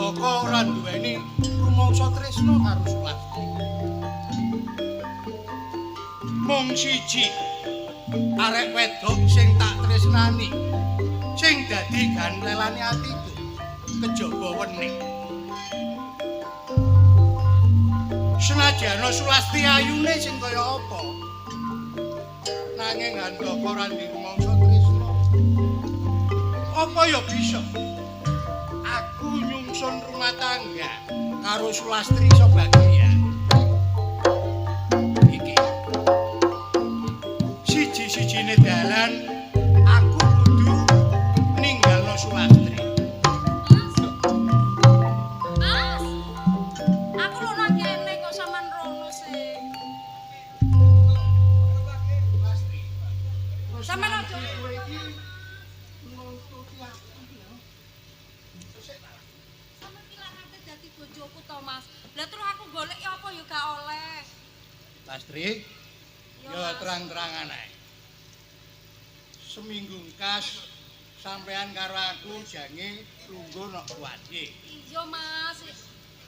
Handaka ora duweni rumangsa tresna karo Sulastri. Mung siji arek wedok sing tak tresnani, sing dadi gantelane atiku, kejaba wening. Senajana Sulastri ayune sing kaya apa, nanging Handaka ora duwe rumangsa tresna. Apa ya bisa aku nyungsun rumah tangga karo Sulastri iso bahagia? Iki siji-sijine dalan aku kudu ninggalno Sulastri. Mas, aku lho nang kene kok sampean rono sih. Sampeyan aja kowe iki nuntuti aku ya. sampeyan kilakate dadi bojoku to, Mas. Lah terus aku golek ya apa ya gak oleh. Lastri, Ya, ya Mas. terang-terangan ae. Seminggu kas sampean karo aku jange lungguh nok kuwate. Iya, Mas.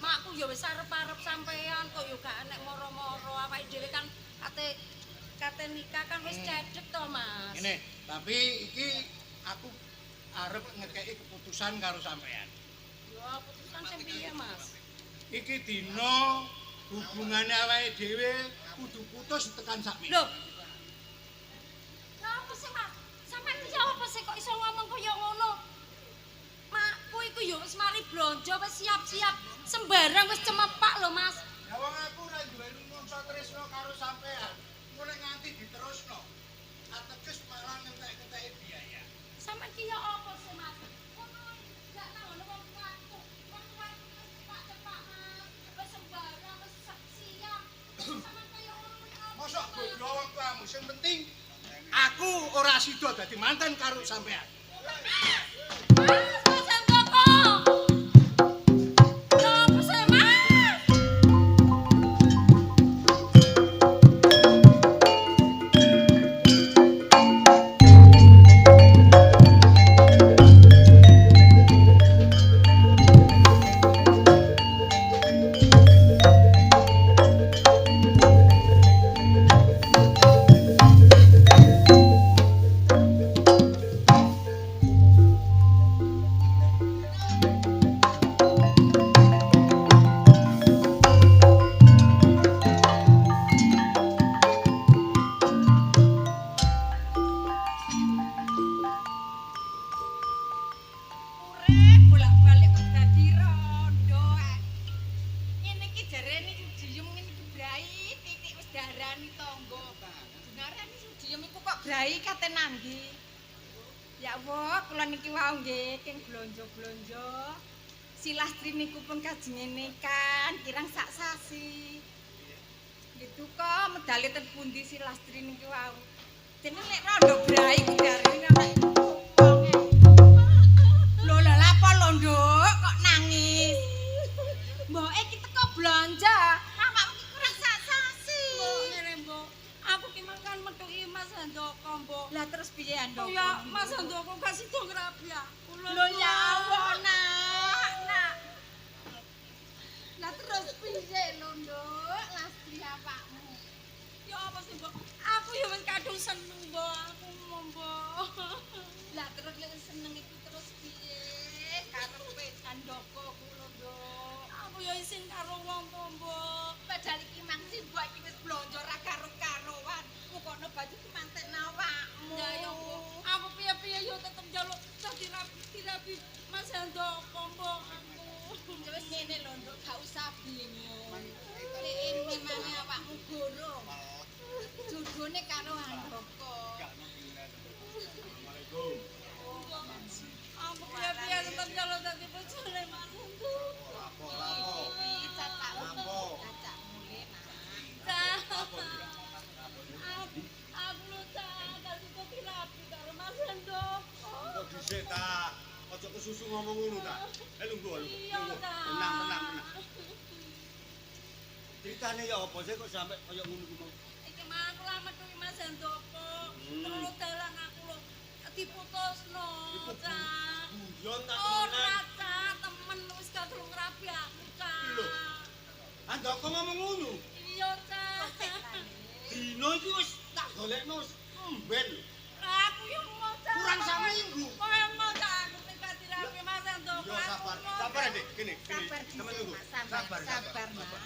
Makku ya wis arep-arep sampean kok ya gak enek moro-moro. Awake dhewe kan kate nikah kan wis cedhek to, Mas. Ngene, tapi iki aku arep ngekeki keputusan karo sampean. Ya putusan sing piye, Mas? Iki dina hubungane awake dhewe kudu putus tekan sakmene. Lho. Lah apa sih, Mas? Sampeyan iki apa sih kok iso ngomong kaya ngono? Makku iku ya wis mari blonjo, wis siap-siap sembarang wis cemepak lho, Mas. Ya wong aku ora duweni rumangsa tresna karo sampean. Mulai nganti diterusno. Ateges malah ngentek-ngenteki biaya. Sampeyan ki ya apa sih, Mas? Ngono gak ngono wong tuaku. Wong tuaku wis cepak-cepak, Mas. Wis sembarang wis siap. Sampeyan kaya ngono ya apa? Mosok bodo wong tuamu, sing penting aku ora sida dadi mantan karo sampean. Mas Handoko. Ya apa sih, Mas? Urip bolak-balik kok dadi rondo. Ngene iki jarene Sudiem ngene iki brai, titik wis darani tangga. Dengarane Sudiem iku kok brai kate nandi. Ya Allah, kula niki wau nggih keng blonjo-blonjo. Si Lastri niku pun kajenge nikah, kirang sak sasi. Gitu kok medale ten pundi si Lastri niki wau. Jeneng lek rondo brai ku darane nek wonge. Lho lha apa lho, Nduk? Kok nangis? Mbok iki teko blanja. Awakmu ki kurang sak sasi. Mbok ngene, Mbok. Aku ki makan metuki Mas Handoko, Mbok. Lah terus piye, Handoko? Oh ya, Mas Handoko kasih dong rabi aku. Lho ya Allah, Nak. Lah terus piye lho, Nduk? Lastri awakmu. Ya apa sih, Mbok? Aku ya wis kadung seneng, Mbok. Aku mau, Mbok. Lah terus lek seneng iku terus piye? Karepe Handoko ku lho, Nduk. Aku ya isin karo wong to, Mbok. Padahal iki mang si Mbok iki wis blonjo ra karo-karoan. Pokokno baju ki mantekno awakmu. Ya ya, Mbok. Aku piye-piye yo tetep njaluk dadi rapi Mas Handoko, Mbok. Aku. Ya wis ngene lho, Nduk, gak usah bingung. Nek memang awakmu gorong. Jodone karo Handoko. Assalamualaikum. Aku piye-piye tetep njaluk dadi bojone Mas Handoko. Iki catak catak mule, Nak. Aku lho dadi dadi rapi karo Mas Handoko. Kok dhisik ta? Aja kesusu ngomong ngono ta. Lungguh. Iya, Ta. Tenang. Ceritane ya apa sih kok sampe kaya ngono ku mau? Iki mah aku lah metuki Mas Handoko. Terus dalan aku lho diputusno, Cak. Guyon ta Ora, temenan. Cak, temen wis gak durung Andoko ngomong ngono. Iya, Cak. Dino iki wis tak golekno emben. Aku yo mau, Cak. Kurang saminggu. Kaya mau, Cak. Aku pribadi rapi Mas Andoko. Yo sabar. Sabar Dik, gini. Sabar, Sampeyan tunggu. sabar, Sabar. sabar.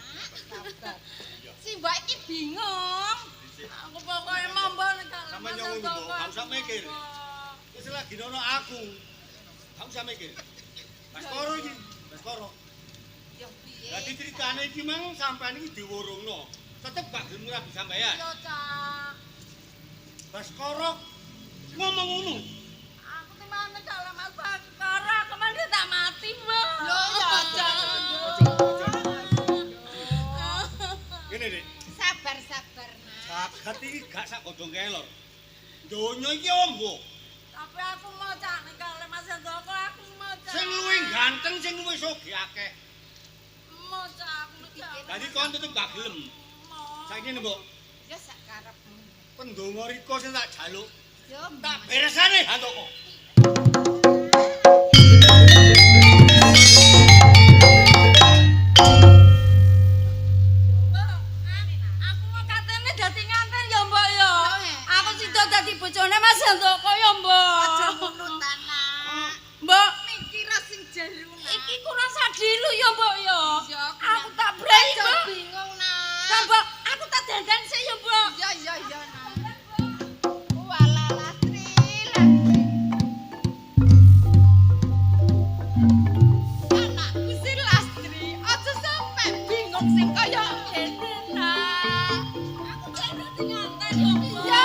Si Mbak iki bingung. Aku pokoknya mambo nek Sampe nyong ngono, Bu. Gak usah mikir. Wis lagi nono aku. Gak usah mikir. Baskoro iki, Baskoro. Yo piye? Dadi ceritane iki mang sampean iki diwurungno. Tetep gak gelem rabi sampeyan. Yo, Cak. Baskoro ngomong ngono. Aku ki mana kalau Mas Baskara kemana tak mati, Mbak. Yo, Cak. Ngene, Dik. Sabar, Nak. Jagat iki gak sak godhong kelor. Donya iki ombo. Tapi aku mau, Cak, nek kalau Mas Andoko aku mau, Cak. Sing luwih ganteng sing luwih sugih akeh. Mau, Cak, aku Cak. Dadi kon tetep gak gelem. Mau. Saiki ngene, Mbok. Ya sak karepmu. Pendonga riko sing tak jaluk. Yo, Tak beresane handoko. aku mau katene dadi nganten ya, Mbok ya. Aku sida dadi bojone Mas Andoko ya, Mbok. Aja ngono ta, Nak. Mbok mikir sing jelu, Nak. Iki kurang sadilu ya, Mbok ya. Aku tak brai, Mbok. Bingung, Nak. Lah, Mbok, aku tak dandan sik ya, Mbok. Iya, Nak. Walah, Lastri, Lastri. Anakku si Lastri, aja sampe bingung sing kaya ngene, Nak. Aku kene nganten yo, Mbok. Iya,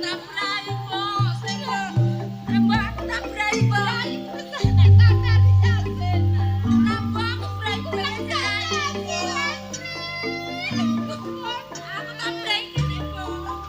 tak brai, Mbok. Sing Mbok aku tak brai, Mbok. Nek tak kari yasin. Nah, Mbok aku brai yasin. Aku tak brai kene, Mbok.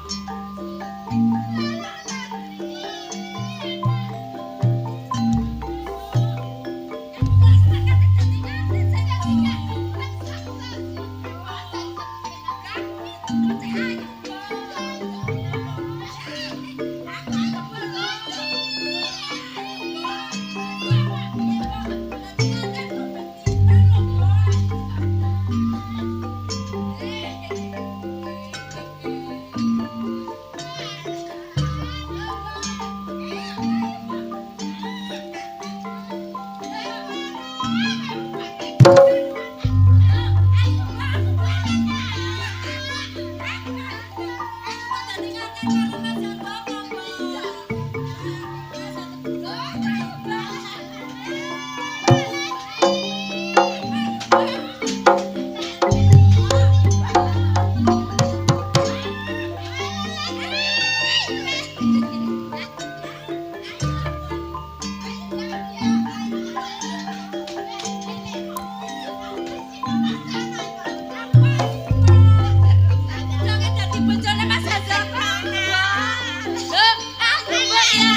Jangan jadi bojone Mas Andoko. Loh, aku Mbok ya.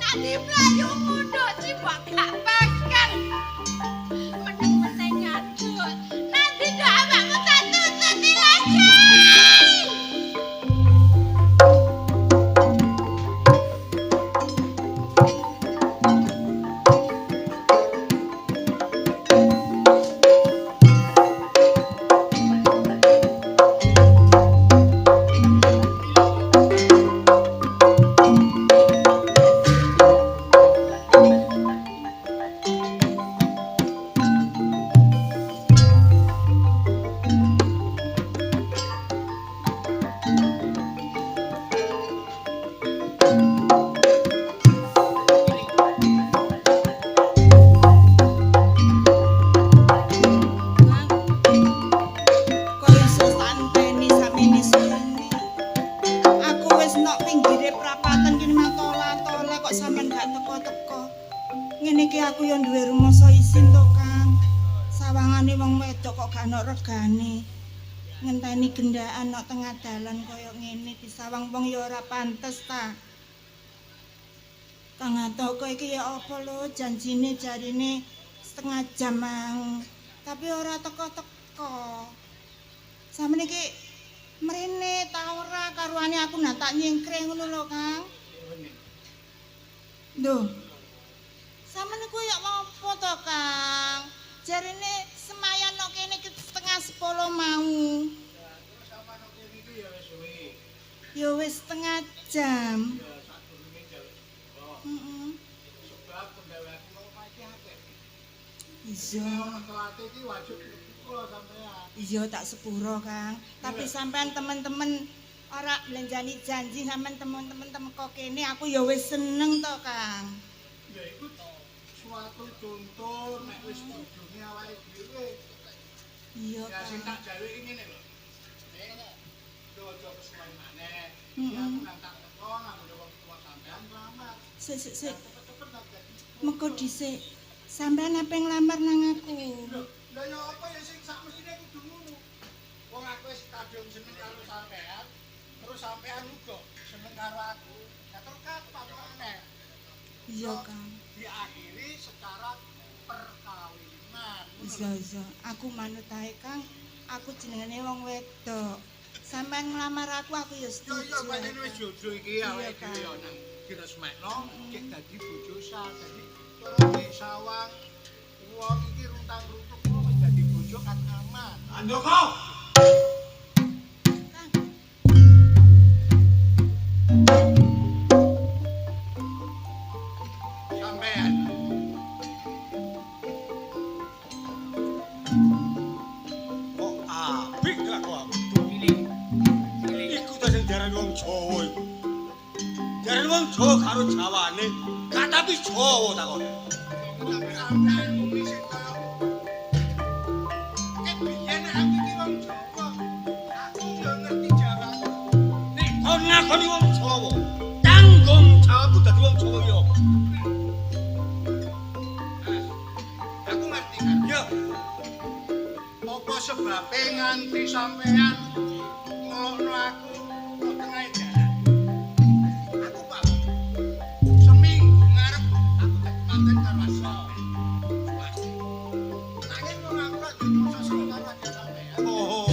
Nanti mlayu mundur cibak gak bakal. Meneng-meneng ngadut. Nanti do awakmu tak tututi lagi. Kaya sesanteni samene sene. Aku wis nok pinggire prapatan kene mah tola-tola kok sampean gak teko-teko. Ngene iki aku ya duwe rumasa isin to, Kang. Sawangane wong wedok kok gak ono regane. Ngenteni gendaan nok tengah dalan kaya ngene disawang wong ya ora pantes ta. Kang Atoko iki ya apa lho janjine jarine setengah jam mang. Tapi ora teko-teko. Sampeyan iki mrene ta ora karuane aku nak tak nyingkre ngono lho, Kang. Lho. Sampeyan iku ya apa to, Kang? Jarine semayan nok kene iki setengah 10 mau. Sama nok kene iki ya wis suwe. Ya wis setengah jam. Ya sadurunge jam. Heeh. Sebab penggaweanku mau mati akeh. Iya. Ono telate iki wajib kula sampean. Iya tak sepuro, Kang. Tapi sampean teman-teman ora belanjani janji sampean teman-teman teko kene aku ya wis seneng to, Kang. Ya iku suatu contoh nek wis bojone awake dhewe. Iya, Ya sing Kang. tak jawe iki ngene lho. Yo aja kesuwen maneh. Heeh. Ya aku nang tak teko nang wong tua sampean lamar. Sik. Cepet-cepet tak jadi. Mengko dhisik sampean apa nglamar nang aku? Lah ya apa ya sing sak mesine kudu ngono. Wong aku wis kadung seneng karo sampean, terus sampean uga seneng karo aku. Ya terus kapan maneh? Iya, Kang. Diakhiri secara perkawinan. Iya. Aku manut ae, Kang. Aku jenengane wong wedok. Sampean nglamar aku ya Yo setuju. yo pancen wis jodoh iki Iya, awake Kang. dhewe yo nang diresmekno cek dadi bojo sah. Dadi cara sawang wong iki runtang-runtung kok wis dadi bojo kan aman. Andoko. Kang. Sampean. Kok apik kelakuanmu? Iku ta sing diarani wong Jawa iku. Diarani wong Jawa karo Jawane, gak tapi Jawa ta kok. Sampean kuwi sing kaya ket biyen aku iki wong Jawa. Aku yo ngerti Jawa. Nek kon ngakoni wong Jawa, tanggung jawabmu dadi wong Jawa iki apa? Aku ngerti kan. Ya, Apa sebabe nganti sampean ngelokno aku kok tengah jalan? Aku paham. Seminggu ngarep aku dadi manten karo sampean. Pasti. Nanging wong aku lak dadi sosok karo sampean. oh.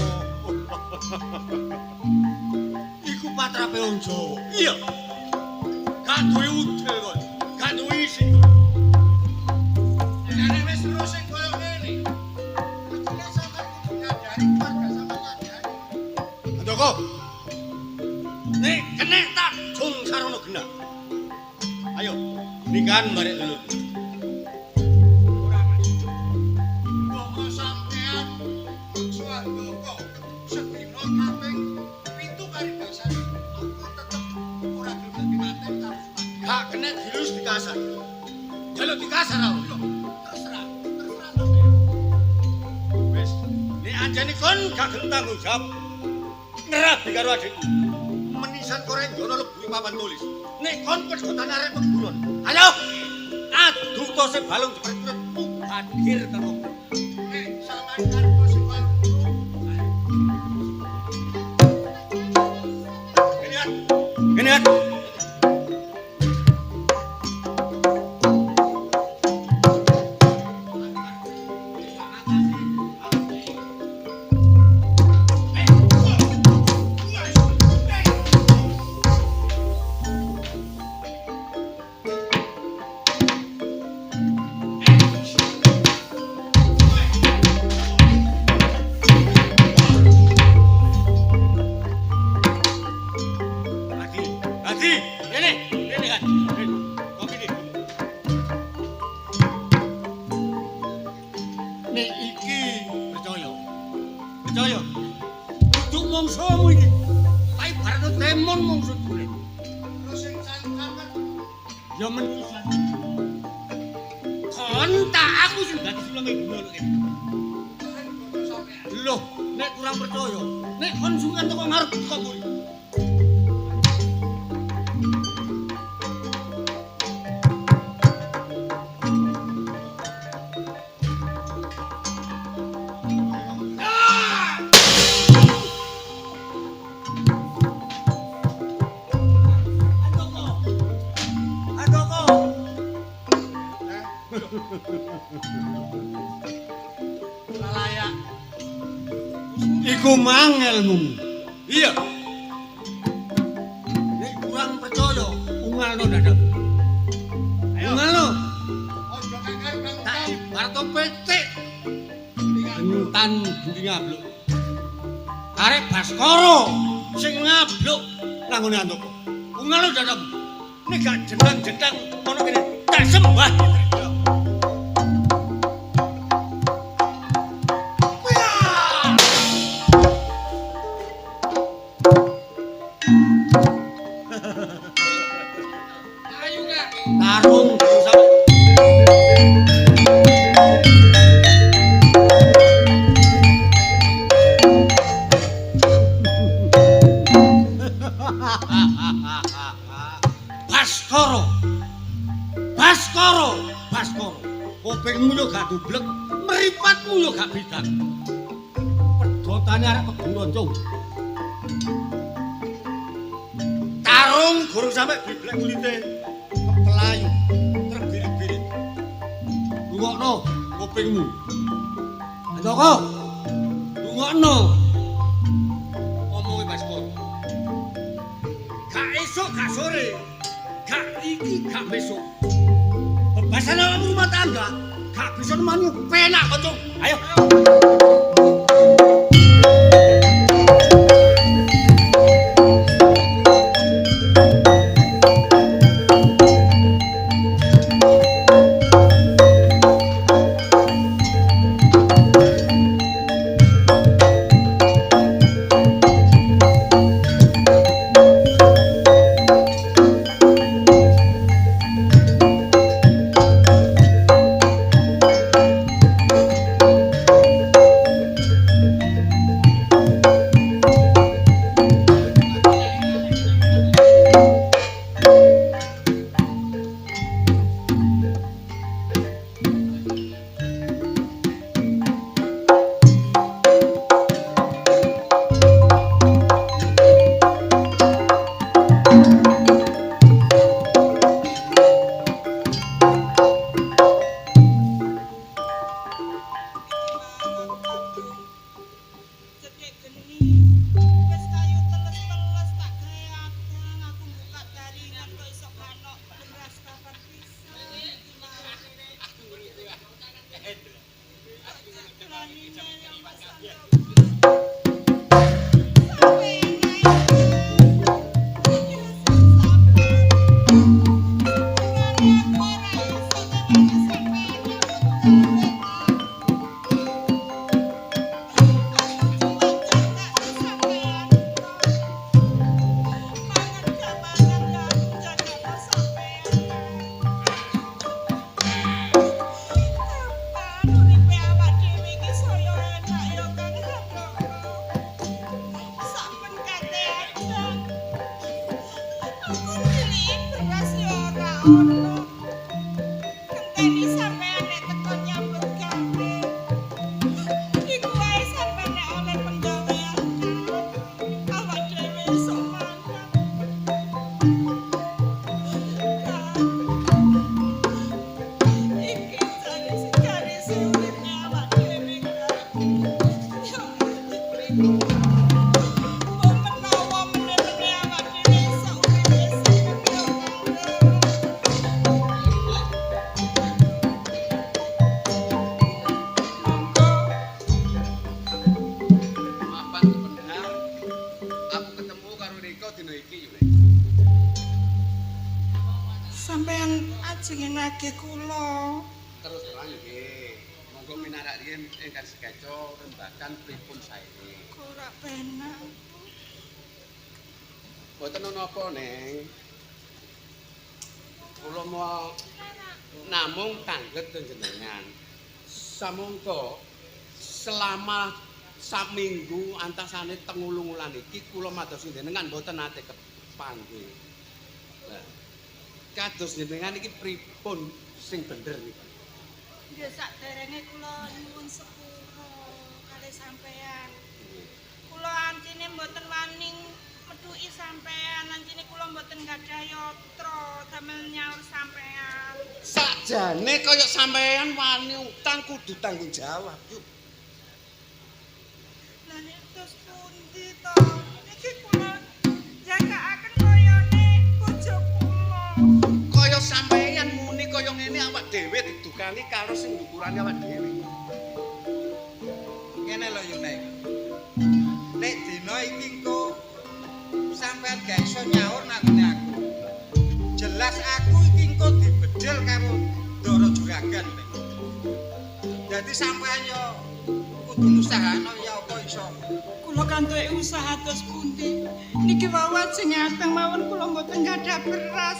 Iku patrape wong Jawa. Iya. Gak duwe udel kon, gak duwe isi. Jane wis terus sing koyo ngene. Mestine sampean kudu nyadari keluarga sampean nyadari. Andoko. Nek kenek tak jung sarono genah. Ayo, ningkan barek dulu. Ora Mas. Pokoke sampean suandoko sedina kaping 7 kali dasar. Aku tetep ora gelem dadi manten karo sampean. Gak kena dilus dikasar. Jaluk dikasar aku. Terserah sampean. Wis, nek anjane kon gak gelem tanggung jawab. Nerabi karo adikku. Menisan koreng ngono lebu papan tulis. Nek kon pedotan arek pembunuhan. Ayo. Adu to sing balung jepret-jepret hadir karo. Nek sampean karo sing koyo ngono. Gini kan? Lagi, ini kan. Kopi ini. Nek iki percaya. Kudu mongsomu iki. Pai barno temon mongso dule. Terus sing sampean Ya menisan. Kon tak aku sing dadi sulame ngono iki. kan bojo sampean. Loh, nek kurang percaya, nek kon sungkan teko ngarep kok kuwi. Lalayak. Iku mang ilmumu. Iya. Nek kurang percaya, ungalno dadamu. Ungalno. Ojo kakek kang Tak ibarat petik. Entan budi ngabluk. Arek Baskara sing ngabluk nanggone antukku. Ungalno dadamu. Nek gak jenang-jenang ngono kene tak sembah. Tarung sampe Baskara. Kupingmu yo gak dublek, mripatmu yo gak bidang. Pedotane arek keburoncong. Tarung guru sampe biblek kulite. Kepelayu, terbirit-birit. Rungokno kupingmu. Andoko. Rungokno. Omonge Baskara. Gak esuk, gak sore. Gak iki, gak besok. Bebasan dalam rumah tangga. Gak bisa nemani penak, kocok. Ayo. Sampeyan ajengenake kula. Terus terang nggih. Monggo pinarak riyen ingkang sekeca rembakan pripun saene. Ora penak. Mboten napa, Neng. Kula mau namung kangget jenengan. Samangka selama saminggu antasane tengulung-ulan iki kula madosi jenengan mboten nate kepanggih. Lah kados jenengan iki pripun sing bener niki? Ya sakderenge kula nyuwun sepura kalih sampeyan. Kula antine mboten wani medhuki sampeyan, antine kula mboten gadah yatra damel nyaur sampeyan. Sakjane kaya sampeyan wani utang kudu tanggung jawab, Yuk. Lah nek to Nindakaken kayane bojo kula. Kaya sampeyan muni kaya ngene awak dhewe didukani karo sing ukurane awak dhewe. Ngene lho yo Nek. Nek dina iki engko sampean gak iso nyaur nang aku. Jelas aku iki engko dibedel karo Ndara Juragan Nek. Dadi sampean yo kudu usahano ya apa iso. Kula kantuk usaha terus pundi? Niki wawan sing ngateng mawon kula mboten gadah beras.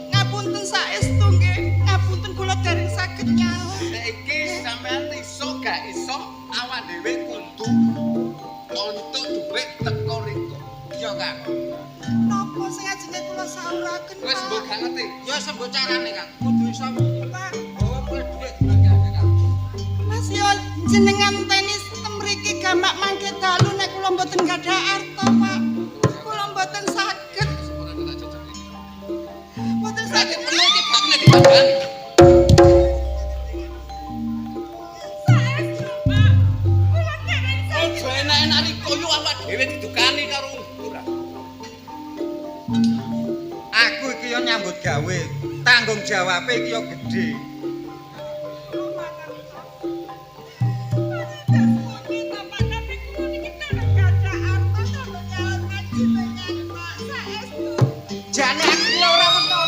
Ngapunten saestu nggih. Ngapunten kula dereng saged nyaur. Nek iki sampean iso gak iso awak dhewe kudu untuk dhuwit teko riko. Iya Kang. Napa sing ajenge kula sauraken, Wis Pak? mbok gak ngerti. Ya sembo carane Kang. Kudu iso Pak. bawa dhuwit dibagi Kang. Mas yo jenengan tenis mriki gamak mangke dalu nek kula mboten gadah arta, Pak. Kula mboten saged. Mboten Berarti saged. perlu iki gak kena dibandani. Saestu, Pak. Kula dereng saged. Ojo enak-enak riko yo awak dhewe didukani karo ukuran. Aku iki yo nyambut gawe. Tanggung jawabe iki yo gedhe. Jane aku ki ora menawa.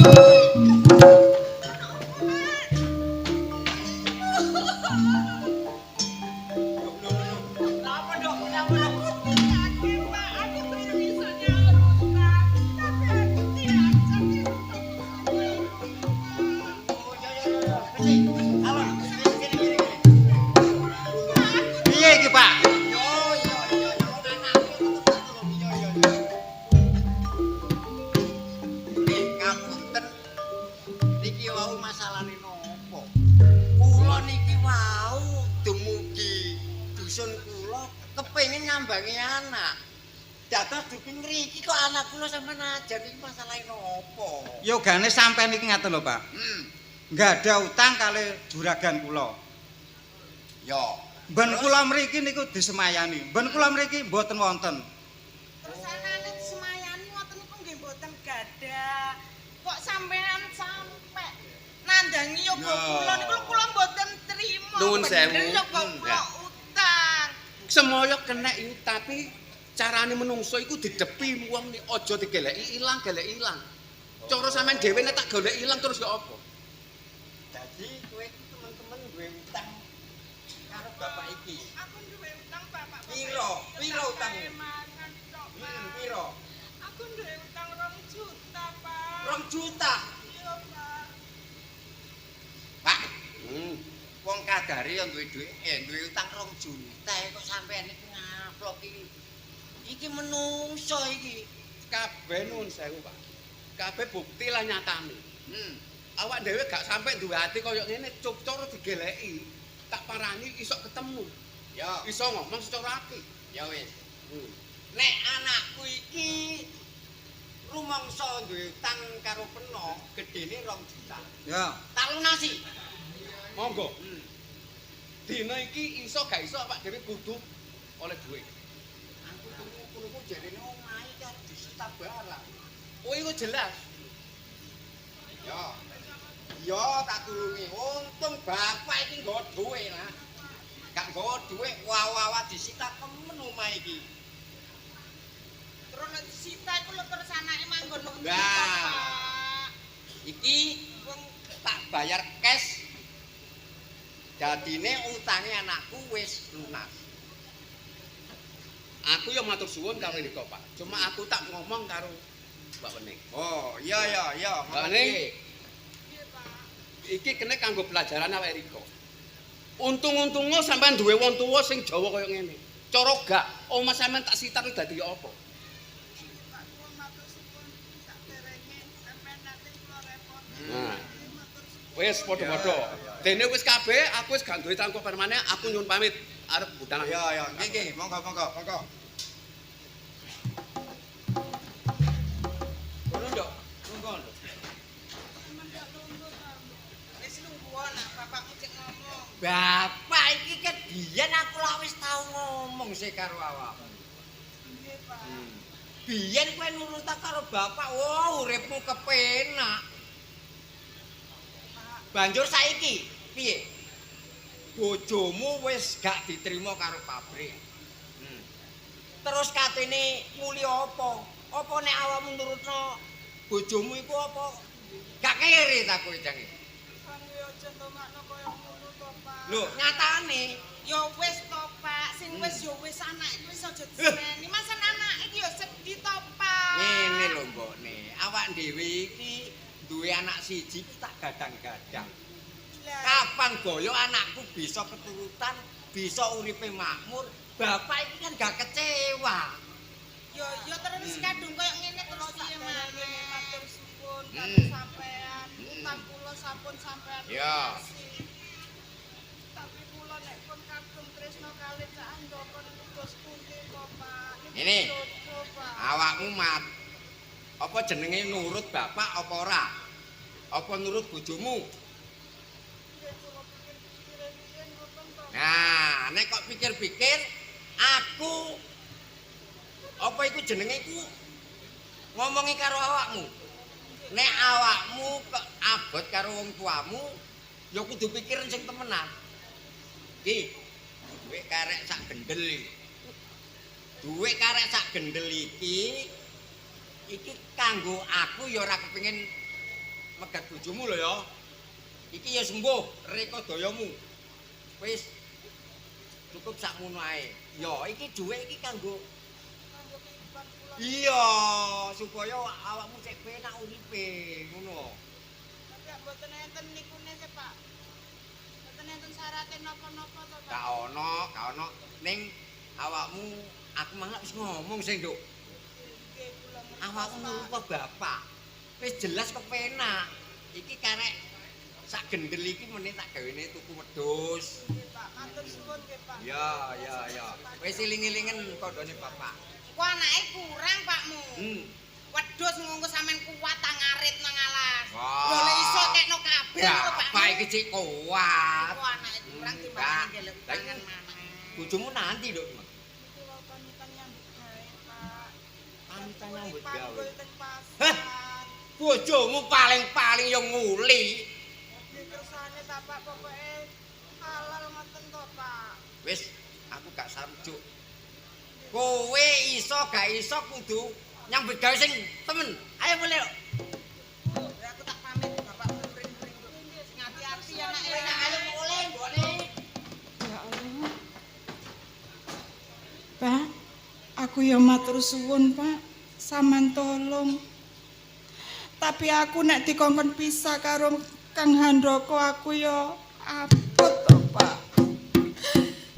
Piye iki, Pak? Ngapunten niki wau masalahne nopo? Kula niki wau dumugi dusun kula kepengin nyambangi anak. Dados dupi ngriki kok anak kula sampean ajar niki masalahe nopo? Yogane sampean iki ngaten lho, Pak. Nggak ada utang kali juragan kula. Yo. Ben kula mriki niku disemayani. Ben kula mriki mboten wonten. Terus anane semayani ngoten niku nggih mboten gadah. Kok sampean sampe nandangi yoga kula niku kula mboten trima. Nuwun sewu. Bener yoga kula Ya. utang. Semoyo kena iki tapi carane menungso iku didepi wong nek aja digeleki ilang, geleki ilang. Cara sampean dhewe nek tak golek ilang terus ya apa? Dadi kowe teman-teman duwe utang karo bapak iki. Aku duwe utang Bapak. Piro utangmu? Mangan tok, Pak. Piro? Aku duwe utang 2 juta, Pak. 2 juta. Iya, Pak. Pak, wong kadare yo duwe utang 2 juta kok sampean iki ngaplok iki. Iki menungso iki. Kabeh nuwun sewu, Pak. Kabeh bukti lah nyatane. Awak dhewe gak sampe duwe ati kaya ngene, cuk cara digeleki. Tak parani iso ketemu. Yo, Iso ngomong secara apik. ya wis. Nek anakku iki rumangsa duwe utang karo peno, gedene 2 juta. Ya. Tak lunasi. Monggo. Dina iki iso gak iso awak dhewe kudu oleh duit. Aku tunggu jarene omahe kan disita barang. Oh iku jelas. Yo. Yo tak tulungi. Untung bapak iki nggo duwe lah. Gak nggo duwe wawa disita kemen omahe iki. Terus nek disita iku lho terus anake manggon nang ndi, Lah. Pak? Iki wong tak bayar cash. Dadine utange anakku wis lunas. Aku yo matur suwun karo Riko, Pak. Cuma aku tak ngomong karo Mbak Wening. Oh, iya. Mbak Wening. Iki kene kanggo pelajaran awake Riko. Untung-untungo sampean duwe wong tuwa sing Jawa kaya ngene. Cara gak omah sampean tak sitar dadi apa? Nah. Wis padha-padha. Dene wis kabeh, aku wis gak duwe tangko permanen, aku nyuwun pamit arep budal. Ya, nggih, monggo. Ngono nduk. Monggo nduk. Wis lungguh nak bapakmu cek ngomong. Bapak iki kan biyen aku lak wis tau ngomong sih karo awak. Nggih, Pak. Biyen kowe nurut karo bapak, wow uripmu kepenak. Banjur saiki piye? Bojomu wis gak diterima karo pabrik. Terus katene muli apa? Apa nek awakmu nurutno bojomu iku apa? Gak kere ta kowe jange? Sampe aja ndongakno kaya ngono to, Pak. Lho, nyatane Ya wis to, Pak. Sing wis ya wis anake wis aja diseneni. Masa anak iki ya sedih to, Pak. ngene lho mbokne, awak dhewe iki duwe anak siji iki tak gadang-gadang. Kapan goyo anakku bisa keturutan, bisa uripe makmur, bapak iki kan gak kecewa. Ya terus kadung koyo ngene terus piye maneh. Matur suwun karo sampean. Utang kula sampun sampean. Ya. Tapi kula nek pun kagum tresno kalih Cak Andoko terus pundi kok, Pak. Ini. Jodoh, Pak. Awakmu mat apa jenenge nurut bapak apa ora? Apa nurut bojomu? Nggih, kula pikir-pikir riyen ngoten to. Nah, nek kok pikir-pikir aku apa iku jenenge iku ngomongi karo awakmu. Nek awakmu abot karo wong tuamu ya kudu pikir sing temenan. Iki duwe karek sak gendel iki. Duwe karek sak gendel iki kanggo aku ya ora kepengin megat bojomu lho ya. Iki ya sembuh reka dayamu. Wis cukup sakmono ae. Ya iki dhuwit iki kanggo Kehidupan kula. iya supaya awakmu cek penak uripe ngono. Tapi mboten enten nikune sih, Pak. Mboten enten syaraté napa-napa to, Pak. Gak ono. Ning awakmu aku mangak wis ngomong sing, Nduk. Nggih, kula ngertos, Awakmu Pak. nurut bapak. Wis jelas kepenak. Iki karek sak gendel iki meneh tak gawene tuku wedhus. Nggih, Pak. Matur suwun nggih, Pak. Ya. Wis iling-ilingen kandhane bapak. Ku anake kurang, Pakmu. Wedhus ngungku sampean kuat ta ngarit nang alas. Wah. Lho lek iso kekno kabeh lho, Pak. Bapak iki cek kuat. Ku anake kurang timbang ngelek tangan maneh. Bojomu nanti, Nduk. Iki wae pamitan nyambut gawe, Pak. Pamitan nyambut gawe. Panggul teng pasar. Hah? Bojomu paling-paling yang nguli. Nggih kersane ta, Pak, pokoke halal ngoten to, Pak. Wis, aku gak samjuk. Kowe iso gak iso kudu nyambut gawe sing temen. Ayo mulai. Ya aku tak pamit Bapak muring-muring. Sing ati-ati anake. Ayo mulai, mbokne. Ya Allah. Pak, aku ya matur suwun, Pak. Saman tolong. Tapi aku nek dikongkon pisah karo Kang Handoko aku ya abot to, Pak.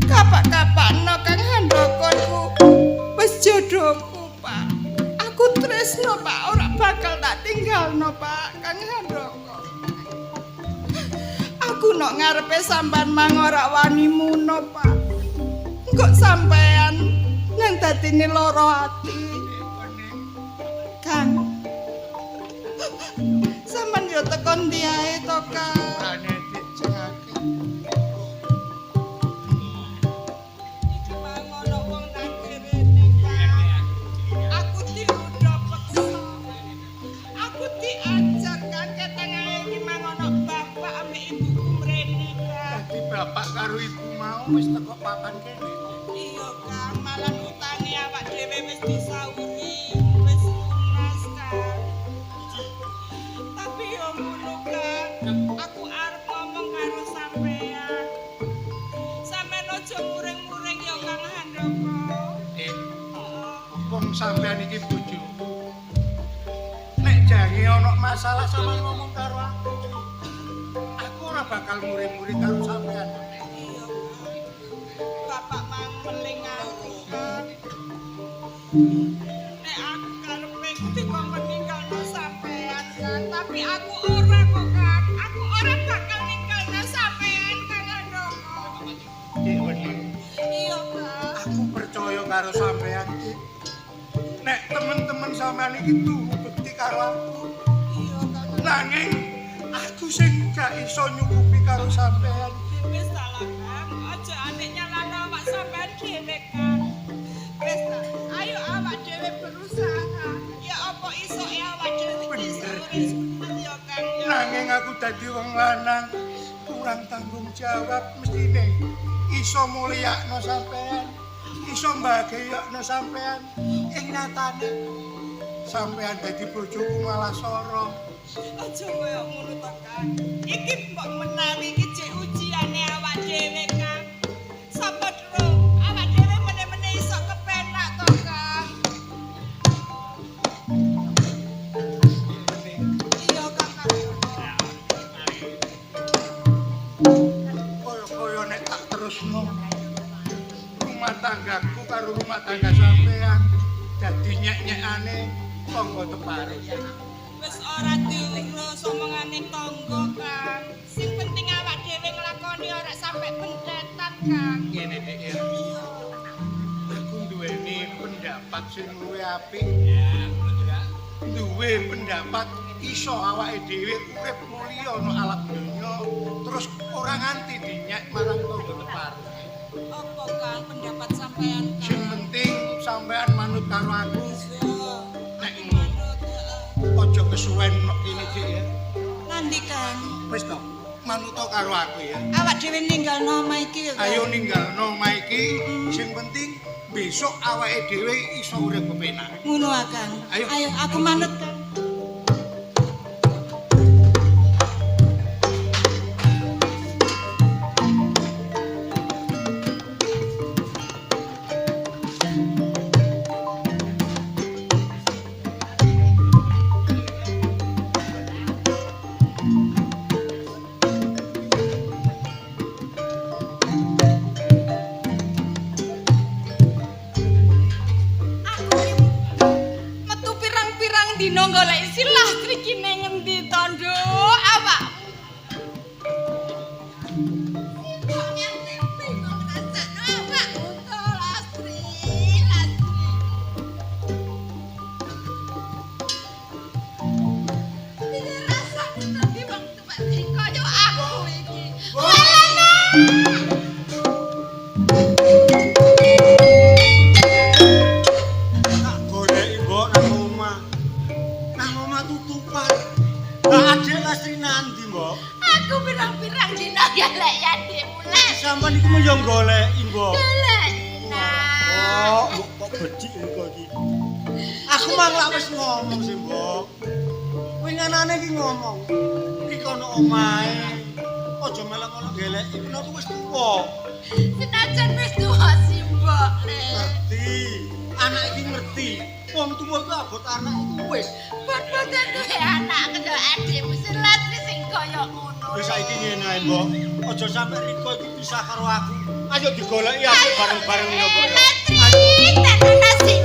Kapak-kapakno Kang Handoko iku wis jodohku, Pak. Aku tresno, Pak, ora bakal tak tinggalno, Pak, Kang Handoko. Aku nok ngarepe sampean mang ora wani muno, Pak. Kok sampean nang dadine lara ati. Kang. Sampeyan yo tekon ndi ae to, Kang. Rane dicengake. Iki mangono wong nang kene, Kang. Aku diudo peksa. Aku diajar Kang ketengahe iki mangono bapak ambek ibuku mrene, Kang. Dadi bapak karo ibu mau wis teko papan kene. Iya, Kang, malah utange awak dhewe wis disauri, wis lunas, Kang. Tapi yo ngono, Kang, aku arep ngomong karo sampean. Sampeyan aja muring-muring yo, Kang Handoko. Wong sampean iki bojo. Nek jange ana masalah sama ngomong karo aku. Aku ora bakal muring-muring karo sampean. Iya, Kang. Bapak mang meling aku, Kang. Nek aku karepe dikongkon ninggalno sampean, Kang, tapi aku ora kok, Kang. Aku ora bakal ninggalno sampean, Kang Handoko. Dik wedi. Iya, Kang. Aku percaya karo sampean iki. Nek temen-temen sampean iki tuh bukti karo aku. Iya, Kang. Nanging aku sing gak iso nyukupi karo sampean. Wis salah, Kang. Aja atik nyalano awak sampean dhewe, Kang. Wis ta, ayo awak dhewe Kang. Nanging aku dadi wong lanang kurang tanggung jawab mestine iso mulyakno sampean, iso mbahagiakno sampean. Ing nyatane sampean dadi bojoku malah sorong. Aja koyo ngono to, Kang. Iki mbok menawi iki jek ujiane awak dhewe, Kang. Sapa tro, awak dhewe meneh-meneh iso kepenak to, Kang. Iya, Kang. Kaya nek tak terusno rumah tanggaku karo rumah tangga sampean dadi nyek-nyekane tangga tepare. Wis ora diurus omongane tangga, Kang. Sing penting awak dhewe nglakoni ora sampe bentetan, Kang. Ngene Dik ya. Aku duweni pendapat sing luwih apik. Duwe pendapat iso awake dhewe urip mulya ana alam donya terus ora nganti dinyek marang tangga tepare. Apa, Kang, pendapat sampean, Sing Kang? penting sampean manut karo aku. Nek Manut, aja kesuwen kene Dik ya. Nandi, Kang? Wis to, manut karo aku ya. Awak dhewe ninggalno omah iki, Kang. Ayo ninggalno omah iki, sing penting besok awake dhewe iso urip kepenak. Ngono, Kang. Ayo. Ayo aku manut, Kang. Metu pirang-pirang dina golek si Lastri ki ning ngendi to, Nduk? Awak. Tak goleki mbok nang omah. Nang omah tutupan. Lah adek Lastri nandi, Mbok? Aku pirang-pirang dina golek ya dimulai. Sampeyan iki mau yo goleki, Mbok. Golek. Oh, Mbok kok becik engko iki. Aku malah wis ngomong sih, Mbok. Winganane iki ngomong. Iki kono omahe. Aja melok-melok goleki, aku wis tuwa. Senajan wis tuwa sih, Mbok. Ngerti. Anak iki ngerti. Wong tuwa ku abot anak iku wis. Padha duwe anak kaya adikmu sing Lastri sing kaya ngono. Wis saiki ngene ae, Mbok. Aja sampe Riko iki pisah karo aku. Ayo digoleki aku bareng-bareng ya, Mbok. Lastri, tenan nasi.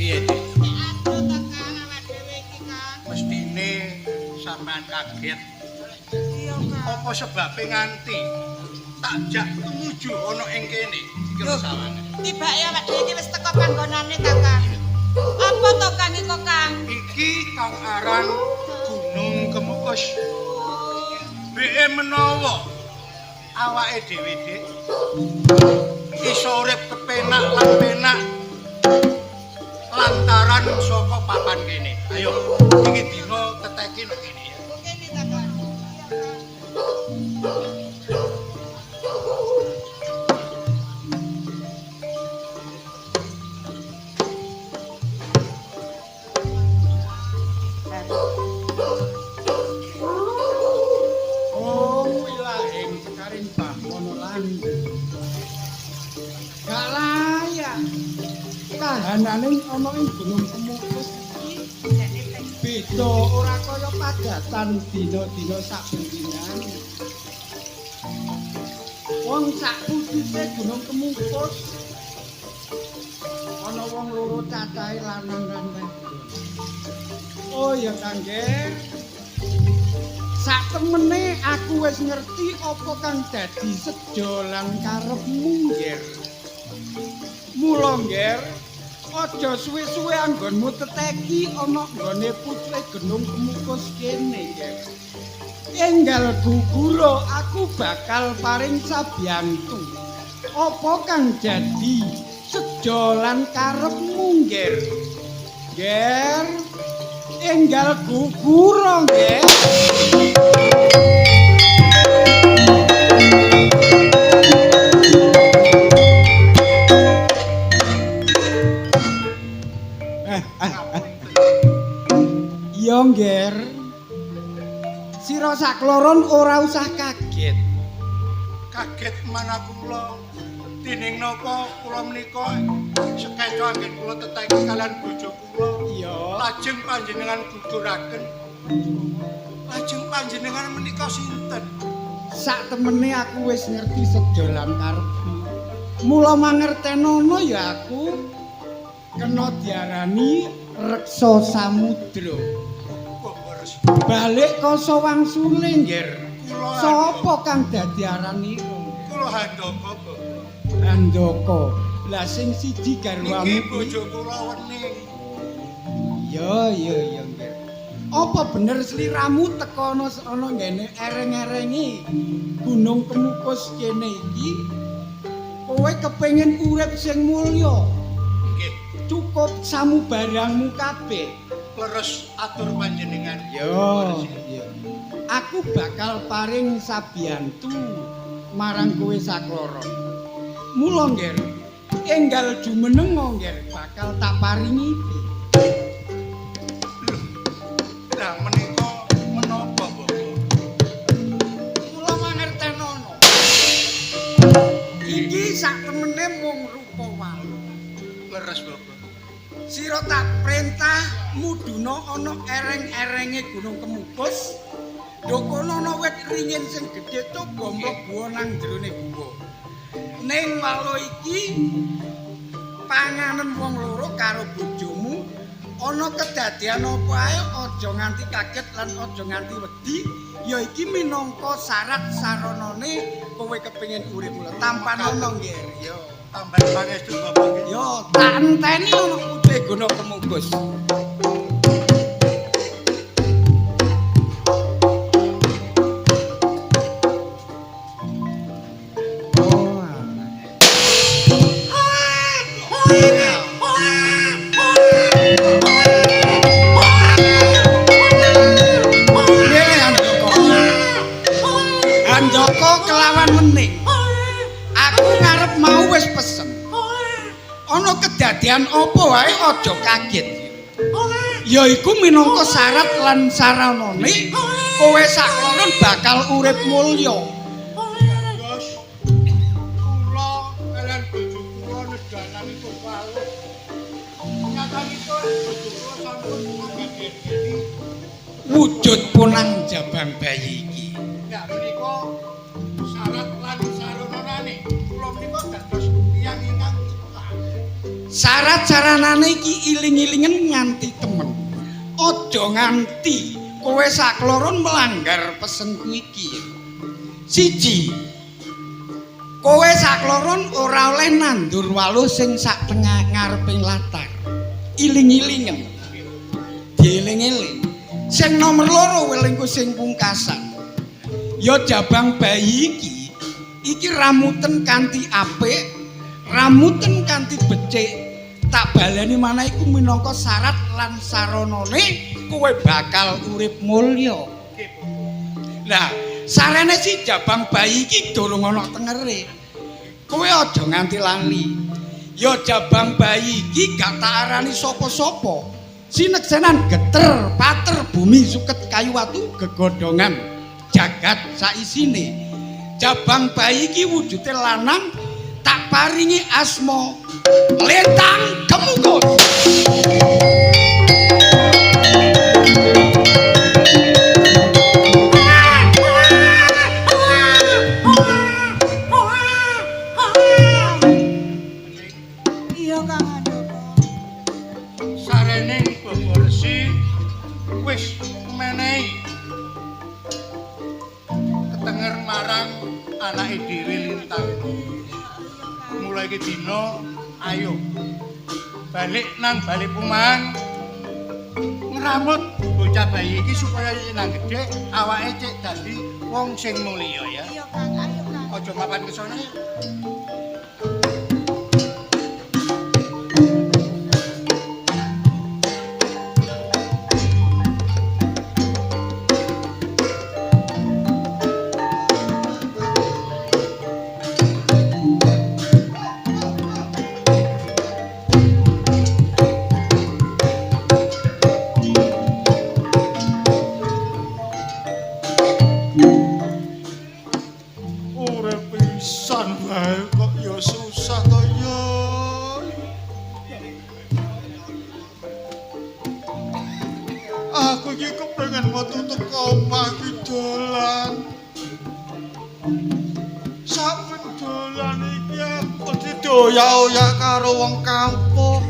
Piye, Dik? Aku to, Kang, awak dhewe iki, Kang. Mestine sampean kaget. Iya, Kang. Apa sebabe nganti tak jak tumuju ana ing kene iki lho sawane. Tibake awak dhewe iki wis teko panggonane ta, Kang? Apa to, Kang, iko, Kang? Iki kang aran Gunung Kemukus. Beke menawa awake dhewe Dik iso urip kepenak lan penak lantaran saka papan kene. Ayo iki dina teteki nek kene ya. Kene ta, Kang? Oh, wilahing sekaring Bamono Landi. Gak layak. Kahananing ana ing Gunung Kemukus iki beda ora kaya padatan dina-dina saben dinane. Wong sak putite Gunung Kemukus ana wong loro cacahe lanang lan wedok. Oh ya Kang Ger. Sak temene aku wis ngerti apa kang dadi sejolan karepmu, Ger. Mula, Ger, aja suwe-suwe anggonmu teteki ana nggone pucle Gunung Kemukus kene, Ger. Enggal guguro aku bakal paring sabiyantu. Apa kang dadi sejolan karepmu, Ger? Ger, enggal guguro, Ger. Iya, Nger. Sira sakloron ora usah kaget. Kaget mana kula dening napa kula menika sekeca anggen kula teteki kalian bojo kula. Iya. Lajeng panjenengan guguraken. Lajeng panjenengan menika sinten? Sak temene aku wis ngerti sejolan karepmu. Mula mangertenono ya aku kena diarani reksa samudra. Balik koso wangsule, Nger. Sapa kang dadi arani? Kula Handaka, Bapak. Handaka. Lah sing siji garwamu Niki bojo kula wening. Ya, Nger. Apa bener sliramu teko ana ngene ereng-erengi Gunung Kemukus kene iki? Kowe kepengin urip sing mulya. Nggih. Cukup samubarangmu kabeh. Leres atur panjenengan. Yo. Aku bakal paring sabiyantu marang kowe sakloron. Mula, Nger, enggal jumeneng, Nger, bakal tak paringi iki. Lah menika menapa, Bapak? Mula mangertenono. Iki sak temene mung rupa walu. Leres, Bapak. Sira tak perintah muduna ana ereng-erenge Gunung Kemukus. Dokono ana wit ringin sing gedhe coba mlebu nang jerone guwa. Ning walu iki panganen wong loro karo bojomu ana kedadian apa ae aja nganti kaget lan aja nganti wedi. Ya iki minangka syarat saranane kowe kepengin urip mula tampan ana nggih. Yo Tambah pangestu, Bapak. yo tak enteni ana pucuk Gunung Kemukus. Handaka kelawan wening. Aku ngarep mau wis pesen. Ana kedadian apa wae aja kaget. Ya iku minangka syarat lan saranane kowe sakloron bakal urip mulya. Terus kula kalian bojo kula nedalani kepala. Nyatanipun bojo kula sampun ngageni Wujud punang jabang bayi iki. ya menika syarat lan saranane. Kula menika dados tiyang ingkang cekak. Syarat saranane iki iling-ilingen nganti temen. Aja nganti kowe sakloron melanggar pesenku iki. Siji, kowe sakloron ora oleh nandur waluh sing sak tengah ngareping latar. Iling-ilingen. Dieling-eling. Sing nomor loro welingku sing pungkasan. Ya jabang bayi iki ramuten kanthi apik, ramuten kanthi becik. Tak baleni manah iku minangka syarat lan saranane kowe bakal urip mulya. Lah, sarene si jabang bayi iki durung ana tengere. Kowe aja nganti lali. Ya jabang bayi iki gak tak arani sapa-sapa. Sineksenan geter, pater, bumi, suket, kayu watu, gegodhongan, jagat saisine. Jabang bayi iki wujude lanang tak paringi asma Lintang Kemukus. Iya Kang Handaka. Sarene Bapak Resi iki dina ayo balik nang Bali Puman ngramut bocah bayi iki supaya nang gedhe awake cek dadi wong sing mulya ya. Iya Kang, ayo Kang. Aja mapan kesana ya. Aku iki kepengen metu teko omah iki dolan. Saben dolan iki aku didoyak-oyak karo wong kampung.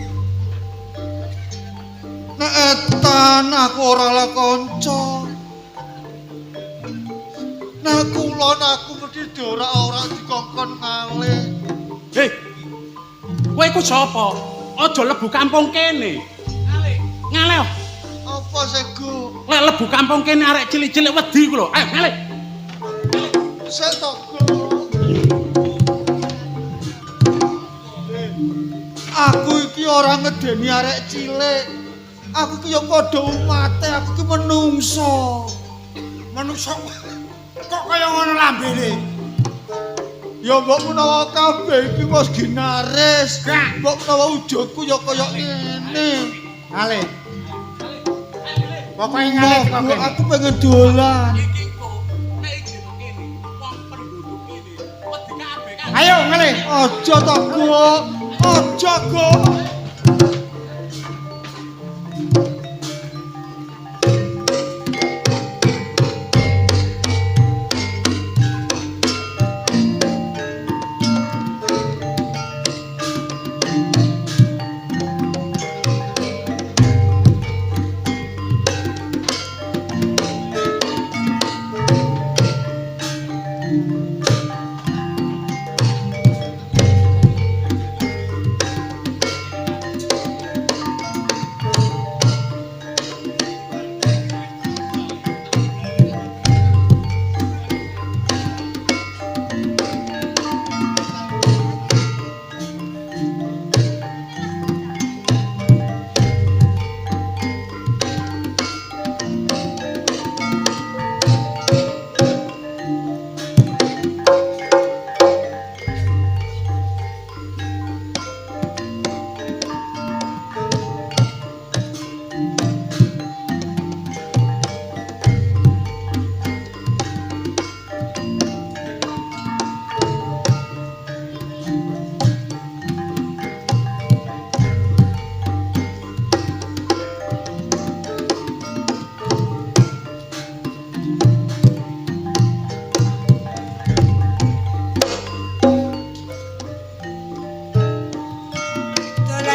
Nek etan aku ora le kanca. Nek kulon aku mesti ora dikongkon ngalih. Hei, kowe iku sapa? Aja lebu kampung kene. Ngalih. Apa sego? Lek lebu kampung kene arek cilik-cilik wedi ku lho. Ayo ngalih. Sek to, aku iki ora ngedeni arek cilik. Aku iki ya padha umate, aku iki menungso. Manungsa kok kaya ngono lambene. Ya mbok menawa kabeh iki wis ginaris. Mbok menawa wujudku ya kaya ngene. Ngalih. Pokoke ngalih kok. Aku pengen dolan. Iki kok nek iki kene wong penduduk kene wedi kabeh kan. Ayo ngalih. Aja to, Go. Aja, Go.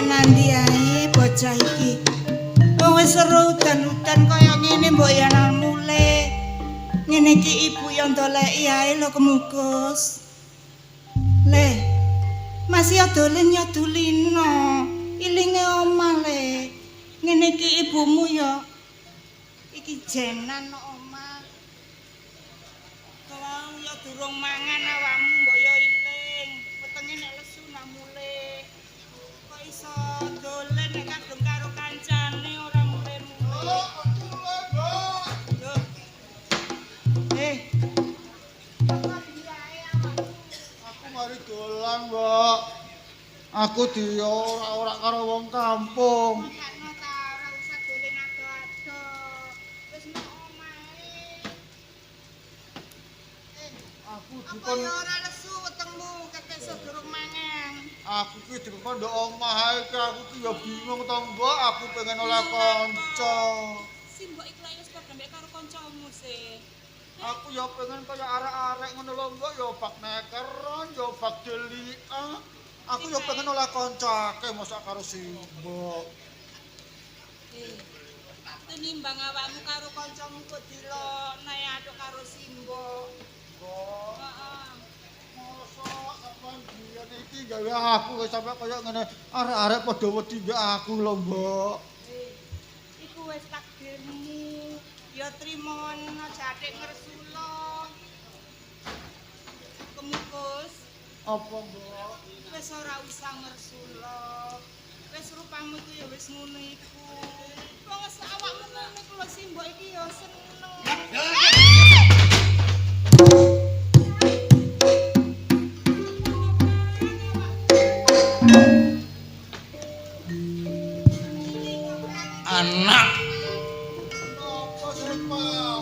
Nandi ae bocah iki. Wis seru udan-udan kaya ngene mbok ya nang mule. Ngene iki ibu yang doleki ae lho kemukus. Le. Masih dolen ya dulino. Ilinge omah le. Ngene iki ibumu ya. Iki jenan nang omah. Kalau ya durung mangan awakmu mbok ya iling. Wetenge nek lesu nang mule. Kok iso dolen nek kadung karo kancane ora mule-mule. Aku mari dolan, Mbok. Aku ora karo wong kampung. Makno ta ora usah dolen ado-ado. Wis nang omahe. Aku Apa dikon ya ora lesu wetengmu kekesuk durung mangan. aku ki dikon ndok omah ae aku ki ya bingung to, Mbok. Aku pengen oleh kanca. Simbok iku lek wis padha mek karo kancamu sih. Aku ya pengen kaya arek-arek ngono lho, Mbok. Ya bak nekeron, ya bak delikan. Aku ya pengen oleh kancake mosok karo Simbok. Tenimbang awakmu karo kancamu kok dilokne aduk karo Simbok. Mbok. Heeh. Sampeyan biyen iki gawe aku wis sampe kaya ngene arek-arek padha wedi mbek aku lho, Mbok. Iku wis takdirmu. Ya trimon aja atik ngersula. Kemukus. Apa, Mbok? Wis ora usah ngersula. Wis rupamu iku ya wis ngono iku. Wong awakmu ngono iku lho Simbok iki ya seneng. Anak Apa sih, Pak?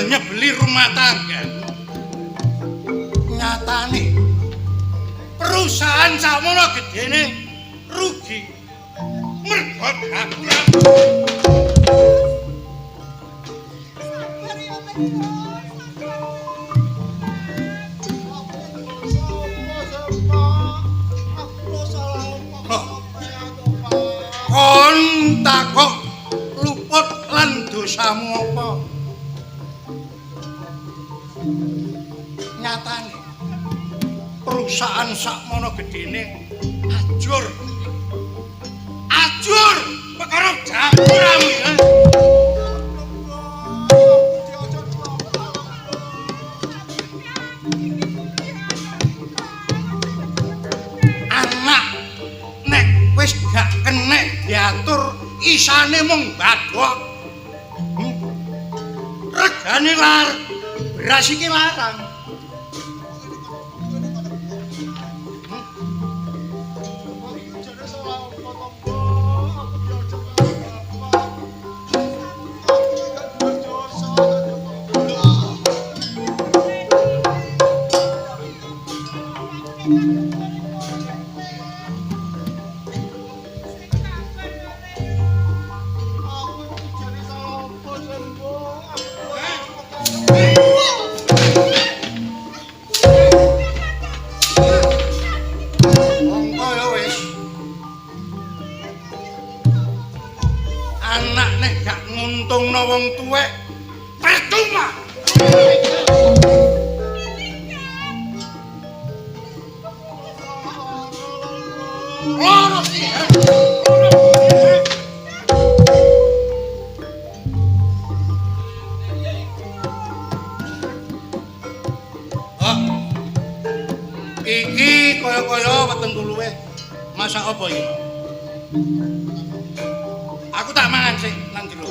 nyebeli rumah tangga. Nyatane perusahaan sakmono gedene rugi. Mergo aku kon takok luput lan dosamu apa? Nyatane perusahaan sakmono gedene ajur perkara dapuramu ya. Anak nek wis gak kenek diatur isane mung badhok. Regane lar beras iki larang. Anak nek gak nguntungno wong tuwek percuma. Loro iki. Iki kaya-kaya weteng tuluwe. Masak apa iki? Aku tak mangan sih nang jero.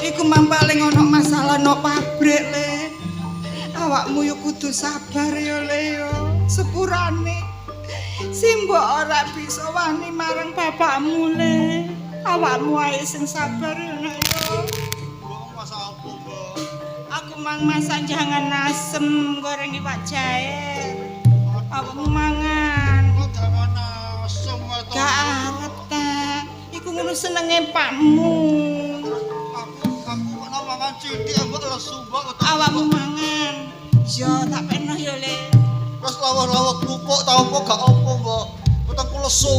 Iku mang paling ana masalah no pabrik le. Awakmu yo kudu sabar yo le yo. Sepurane Simbok ora bisa wani marang bapakmu le. Awakmu ae sing sabar yo nek yo. Aku mang masak jangan asem goreng iwak jahe. Awakmu mangan. Gak arep ta. Iku ngono senenge pakmu. Aku mangan cilik mbok lesu mbok. Awakmu mangan. Yo tak peno yo le. Terus lawak-lawak kerupuk ta apa gak apa, Mbok. Wetengku lesu.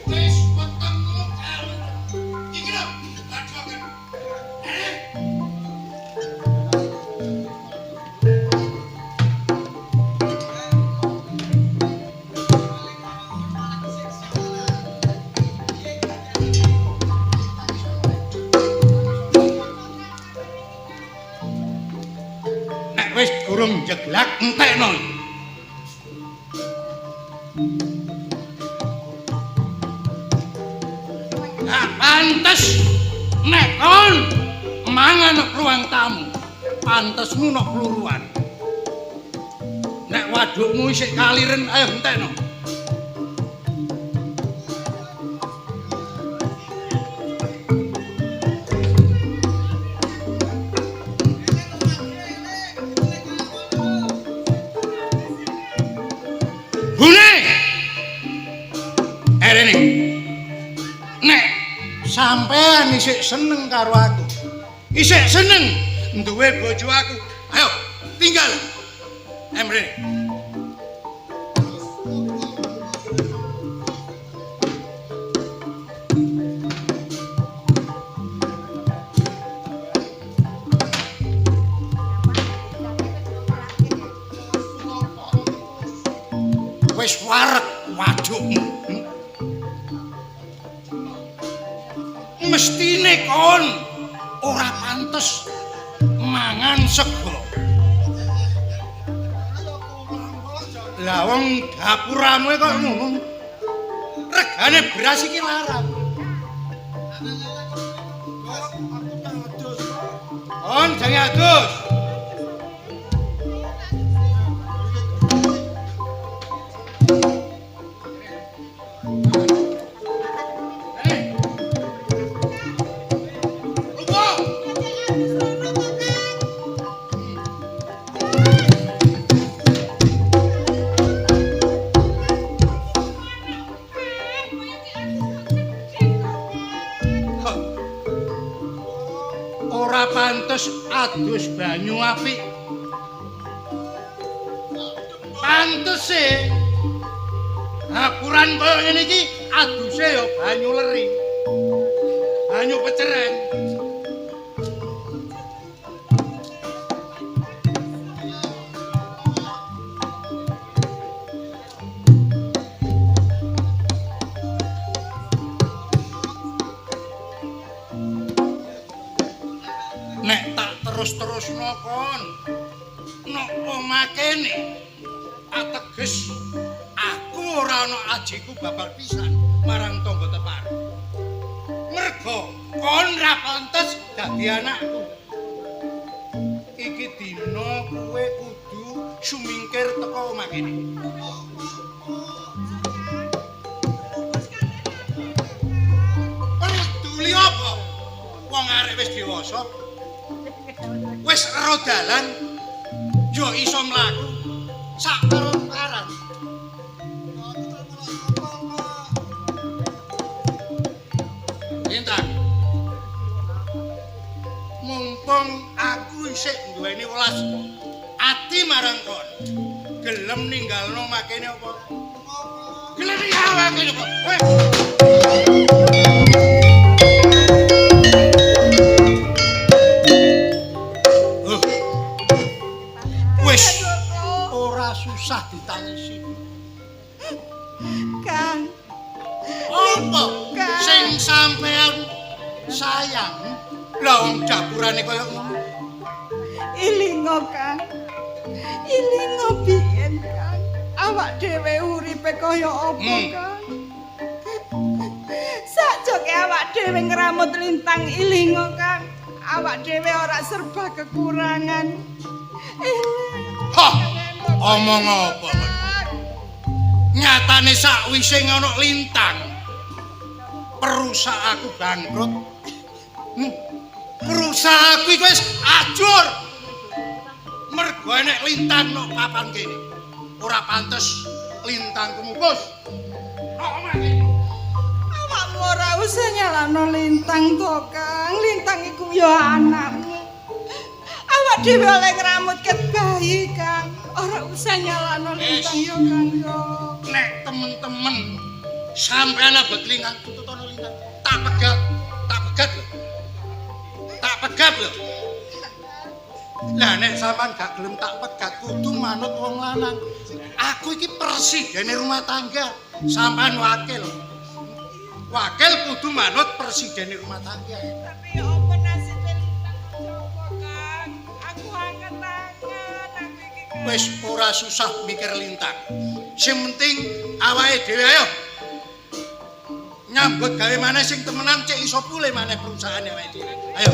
Wis wetengmu kalu. Iki lho, bacoken. Nek wis durung jeglak entekno. Nah, pantes nek kon mangan nang ruang tamu. Pantesmu nok kluruan. Nek wadukmu isih kaliren, ayo entekno. Bune! Rene. Nek sampean isih seneng karo aku. Isih seneng duwe bojo aku. Ayo, tinggal. Emre. Wis wareg wadukmu. Mestine kon ora pantes mangan sego. Lah wong dapuramu kok ngono. Regane beras iki larang. On jange adus. Ora pantes adus banyu apik. Pantese hapuran kaya ngene iki aduse ya banyu leri. Banyu pecereng. Nek tak terus-terusno kon nok omah kene ateges aku ora ana ajiku babar pisan marang tangga tepar. Mergo kon ra pantes dadi anakku. Iki dina kowe kudu sumingkir teko omah kene. Peduli apa? Wong arek wis dewasa. Wis ero dalan yo iso mlaku sak karan. Lintang. Mumpung aku isih duweni welas ati marang kon. Gelem ninggalno makene apa? Gelem ninggalno makene apa? Wis ora susah ditangisi. Kang. Apa sing sampean sayang? Lah wong dapurane kaya ngono. Ilingo, Kang. Ilingo biyen, Kang. Awak dhewe uripe kaya apa, Kang? Sajoke awak dhewe ngramut lintang ilingo, Kang. Awak dhewe ora serba kekurangan. Hah, omong apa? Nyatane sakwise ngono lintang, perusahaanku bangkrut. Perusahaanku iku wis ajur. Mergo enek lintang nok papan kene. Ora pantes lintang kemupus. Awakmu ora usah nyalano lintang to, Kang. Lintang iku ya anakmu. Awak dhewe oleh ngramutke bayi, Kang. Ora usah nyalano lintang yo, Kang yo. Nek temen-temen sampean abot lintang tututono lintang. Tak pegat lho. Tak pegat lho. Lah nek sampean gak gelem tak pegat kudu manut wong lanang. Aku iki presidene rumah tangga, sampean wakil. Wakil kudu manut presidene rumah tangga. Tapi apa nasibe lintang coba, Kang? Aku anget-anget aku iki. Wis ora susah mikir lintang. Sing penting awake dhewe ayo. Nyambut gawe maneh sing temenan cek iso pulih maneh perusahaan awake dhewe. Ayo.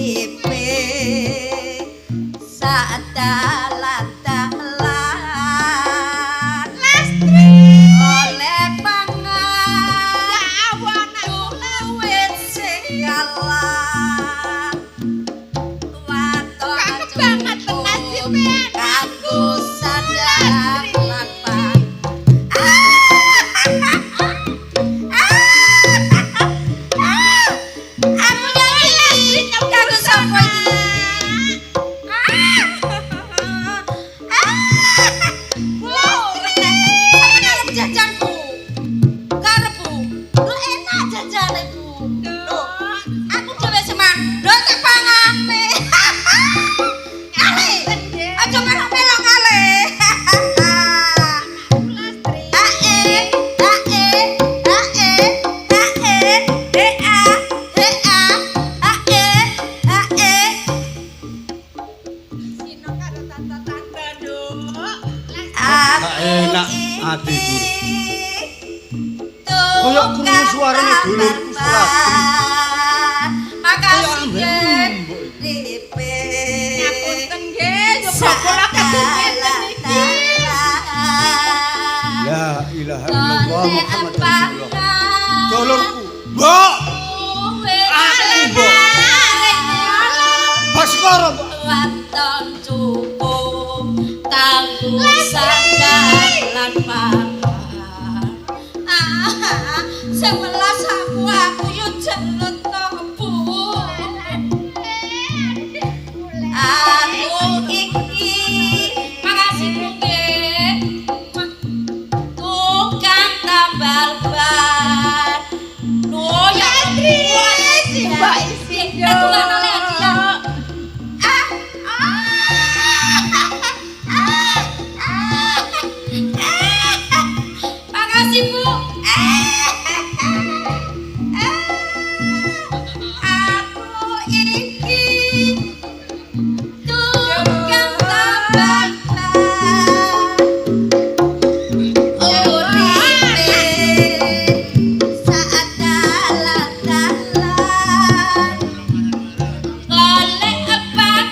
uripe sadalan-dalan oleh pangan duit sing kalah waton cukup kanggo sadalan lan pangan aku nyanyi karo sapa iki jajanku karepku lu enak jajane Bu lho aku dhewe seman lho tak pangane kali aja melok-melok kali enak adikku. Kayak krungu suarane dulurku Sulastri. Makasih nggih. Ngapunten nggih, nyoba kula keduwen iki. La ilaha illallah Muhammad Rasulullah. Dulurku. Mbok. Aku mbok. Baskara, Mbok. Waton cukup kanggo sadalan pangan. Sewelas aku yo jelut to Bu. Aku iki makasih Bu nggih. Tukang tambal ban. Lho ya Si Mbak isin yo. Makasih Bu. Aku iki tukang tambal ban. Uripe sadalan-dalan golek pangan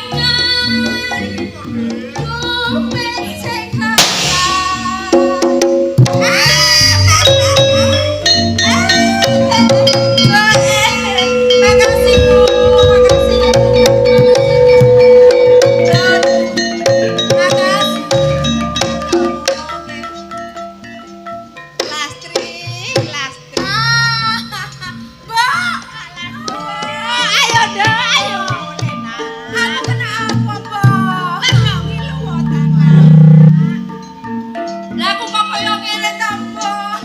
duit sing makasih Bu, Lastri. ayo dah, ayo. Aku kenapa, Mbok? Lah aku kok koyo ngene ta, Mbok?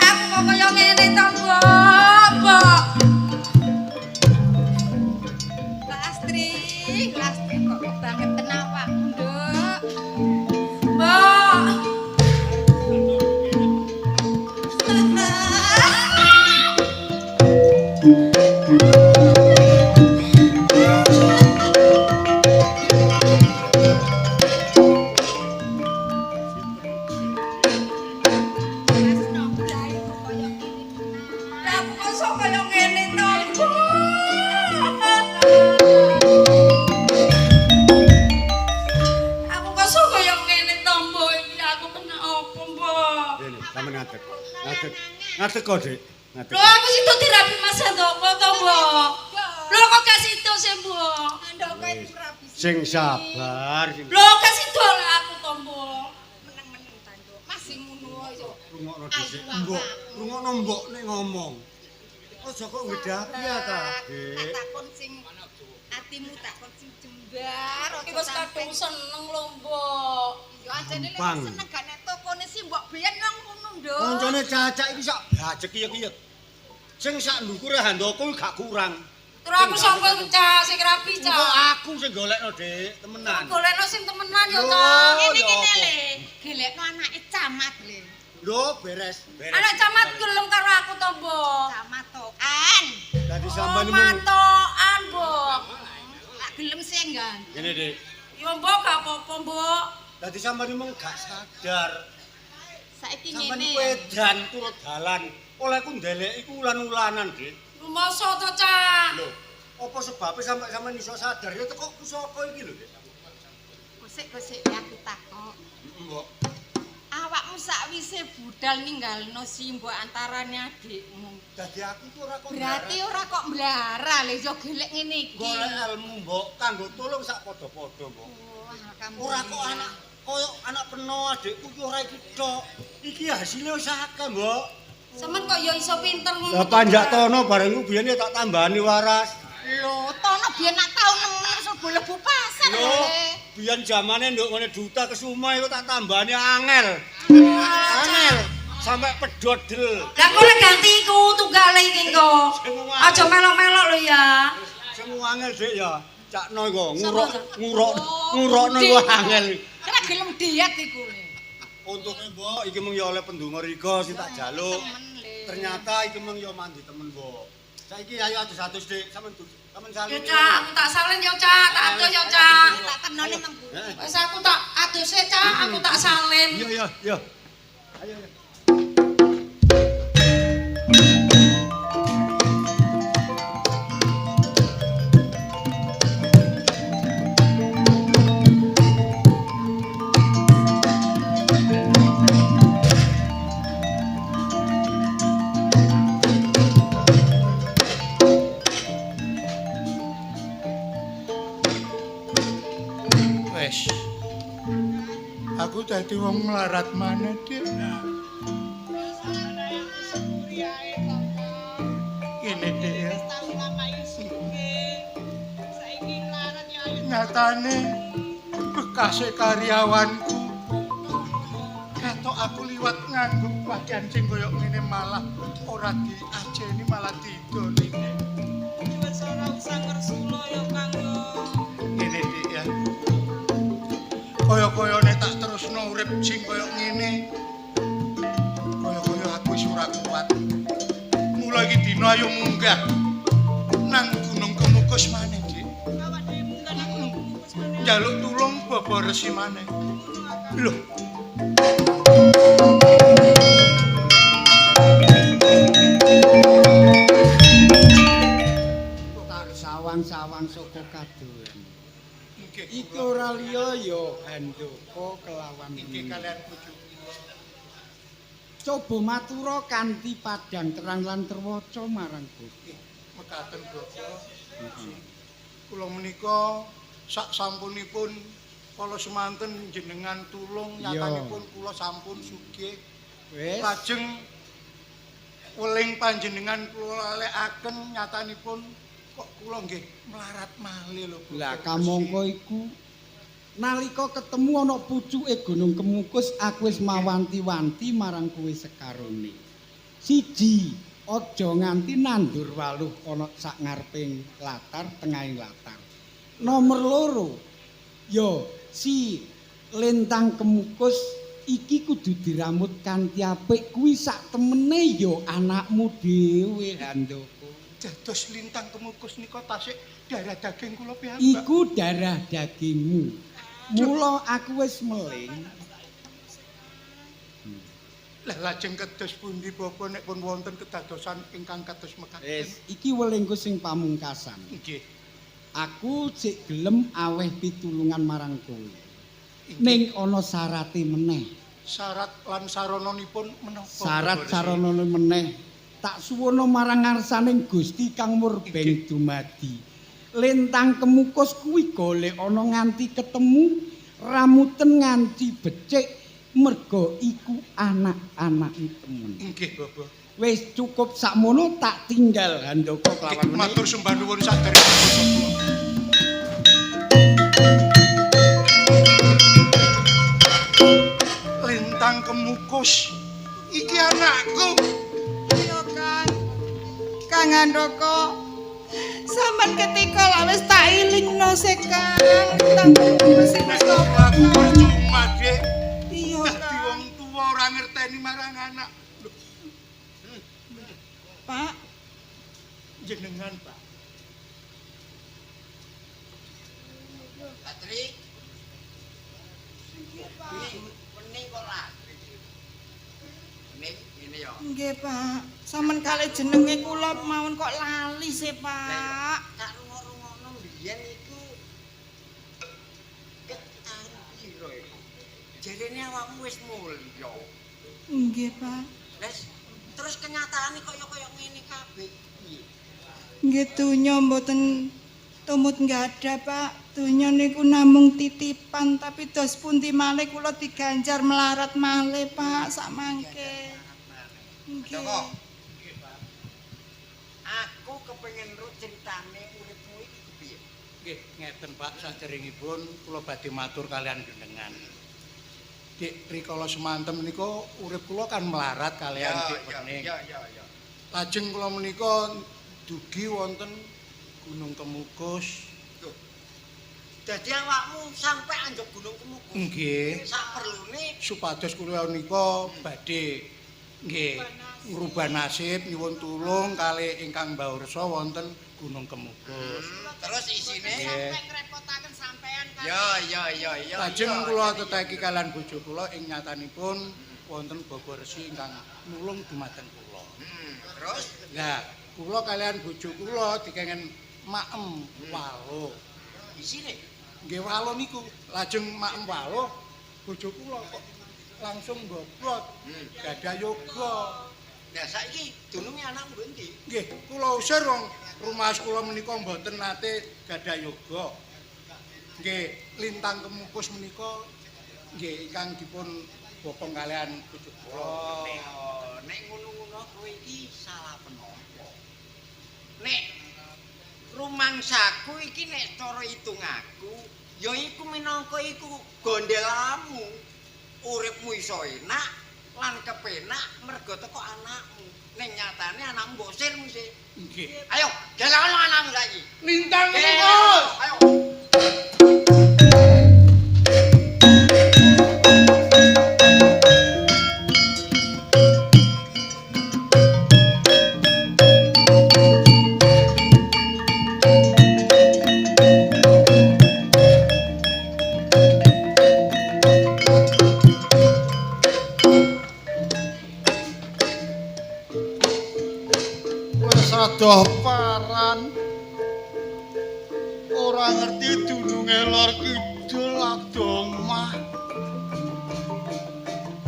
Aku kok koyo ngene ta, Mbok? Lastri kok kebangetan awakmu, Nduk. Mbok. Aku kok sok koyo ngene to, aku kok sok koyo ngene to, Mbok. Iki aku kena apa, Mbok? Dene, sampeyan ngadeg. Ngadeg kok, Dik. Ngadeg. Lho aku situ terapi Mas Handoko to, Mbok. Lho kok gak situ sih, Mbok? Ndok ora bisa. Sing sabar, sing Lho gak situ lah aku to, Mbok. Meneng-meneng ta, Nduk. Masih ngono yo. rungokno dhisik. Mbok, rungokno Mbok nek ngomong. Aja kok ngedapi ya ta, Dik. Takon sing atimu takon sing jembar. Iki wis kadung seneng lho, Mbok. Yo ajane lek Gampang. seneng gak nek tokone si Mbok biyen nang ngono, Nduk. Kancane cacak iki sak bajek kiyek-kiyek. Sing sak ndukure handoko gak kurang. Terus aku sapa cah sing rapi Kok cah. aku sing golekno, Dik, temenan. Golekno sing temenan yo Lho, ta. Ngene ya kene apa? le, gelekno anake camat le. Lho, beres. Anak camat gelem karo aku to, Mbok. Camatokan. Dadi sampean mung Matokan, Mbok. Lak gelem senggan. ngene, Dik. Yo Mbok gak apa-apa, Mbok. Dadi sampean mung gak sadar. Saiki Sampeyan ngene. kuwi edan turut dalan. Olehku ndeleki ku ulan-ulanan, Dik. Rumoso to, Cak. Lho, apa sebabnya sampeyan iso sadar ya teko pusaka iki lho, Dik. Gosik-gosik aku takok. Mbok. Awakmu sakwise budal ninggalno Simbo antarane adikmu. Dadi aku ku ora kok Berarti ora kok mblara lho yo gelek ngene iki. golek ilmu, Mbok, kanggo tulung sak padha-padha, Mbok. Ora kok anak koyo anak peno adikku ki ora iki tok. Iki hasilnya wis akeh, Mbok. Semen kok ya iso pinter ngono. Lah panjak tono bareng ku biyen tak tambani waras. Lho, tono biyen nak tau nemen serba lebu pasar Lho, lho. biyen zamane nduk ngene duta kesuma iku tak tambani angel. Angel sampai pedhot del. Lah kok lek ganti iku tunggale iki kok. Aja melok-melok lho ya. Sing angel Dik ya. Cakno iku ngurokno iku angel. Kena gelem diet iku. Untuke Mbok iki mung ya oleh pendonga rika sing tak jaluk. Ternyata iki mung ya mandi temen Mbok. Saiki ayo adus-adus Dik, sampean Ya salin. Cak, aku tak salin ya Cak, tak adus ya Cak. Tak kenone mengku. Wis aku tak aduse Cak, aku tak salin. Iya. Ayo. Wes. Aku dadi wong melarat maneh, Dik. Ini Dik ya. Nyatane bekase karyawanku ketok aku liwat nganggo pakaian sing koyo ngene malah ora diajeni malah didoni. Wis ora usah ngersula ya Kang yo. Ngene Dik ya. Kaya-kayane tak terusno urip sing kaya ngene. Kaya-kaya aku wis ora kuat. Mula iki dina ayo munggah nang Gunung Kemukus maneh, Dik. Awak dhewe munggah nang kukus meneh. Njaluk tulung Bapa Resi maneh. Lho. Sawang-sawang saka kadohan. Nggih. Iki ora liya ya Handaka kelawan Iki Windu. kalian bojoku. Coba matura kanthi padhang terang lan terwaca marang Gusti. Mekaten Bapak. Kula menika sak sampunipun kala semanten jenengan tulung Iya. nyatanipun kula sampun sugih. Wis. Lajeng weling panjenengan kula lalekaken nyatanipun kok kula nggih melarat malih lho. Bapak Lah Resi. kamangka iku nalika ketemu ana pucuke Gunung Kemukus aku wis mawanti-wanti marang kowe sekarone. Siji, aja nganti nandur waluh ana sak ngareping latar, tengahing latar. Nomor loro, ya si Lintang Kemukus iki kudu diramut kanthi apik kuwi sak temene ya anakmu dhewe Handaka. Dados Lintang Kemukus nika tasik darah daging kula piyambak. Iku darah dagingmu. Mula aku wis meling. Lah lajeng kados pundi Bapak nek pun wonten kedadosan ingkang kados mekaten? Wis, iki welingku sing pamungkasan. Nggih. Aku sik gelem aweh pitulungan marang kowe. Ning ana syarate meneh. Syarat lan sarananipun menapa? Syarat Bapak Resi? saranane meneh. Tak suwono marang ngarsaning Gusti kang murbeng dumadi. Lintang Kemukus kuwi golek ana nganti ketemu, ramuten nganti becik merga iku anak-anake temen. Nggih, Bapak. Wis cukup sakmono tak tinggal Handaka kelawan meneh. Matur sembah nuwun saderengipun Bapak. Lintang Kemukus iki anakku. Iya Kang. Kang Handaka. Sampeyan ketika lak wis tak ilingno sekang tanggung sing Nek aku percuma, Dik. Iya Dadi Kang. wong tuwa ora ngerteni marang anak. Lho, Pak, jenengan, Pak. Patri. Ini kok lagi. Nggih, Pak. Sampeyan kalih jenenge kula mawon kok lali sih, Pak. Tak rungokno mbiyen iku ket tahun piro iku? Jarene awakmu wis mulya. Nggih, Pak. Terus kenyataane kaya ngene kabeh piye? Nggih donya mboten tumut nggada, Pak. Donya niku namung titipan, tapi dos pundi malih kula diganjar melarat malih, Pak, sak mangke. Nggih. Aku kepengin ro critane uripmu iki kepiye? Nggih, ngeten Pak, saderengipun kula badhe matur kalian jenengan. Dik rikala semanten menika urip kula kan melarat kalian Dik Wening. Ya. Lajeng kula menika dugi wonten Gunung Kemukus. Dadi awakmu sampe anjok Gunung Kemukus. Nggih. Sak perlune Supados kula nika badhe nggih ngrubah nasib nyuwun tulung kalih ingkang mbawursa wonten Gunung Kemukus. Terus isine Nggih. ngrepotaken sampean kan. Ya. Lajeng kula teteki kalian bojo kula ing nyatanipun wonten Bapa Resi ingkang nulung dumateng kula. Terus Lah, kula kalian bojo kula dikengen maem walo. isine Nggih walo niku. Lajeng maem walo bojo kula kok langsung bobrot. Gadah yoga. Lah saiki dununge anakmu endi? Nggih, kula usir wong rumah kula menika mboten nate gadah yoga. Nggih, Lintang Kemukus menika nggih ingkang dipun bopong kalian bojo kula. Nek ngono-ngono kowe iki salah penapa. Nek rumangsaku iki nek cara hitung aku, ya iku minangka iku gondelamu. Uripmu iso enak lan kepenak mergo teko anakmu. Ning nyatane anakmu mbok sir mesti. Nggih. Ayo, gelakno anakmu saiki. Lintang Kemukus. Ayo. Wis rada paran. Ora ngerti dununge lor kidul adomah.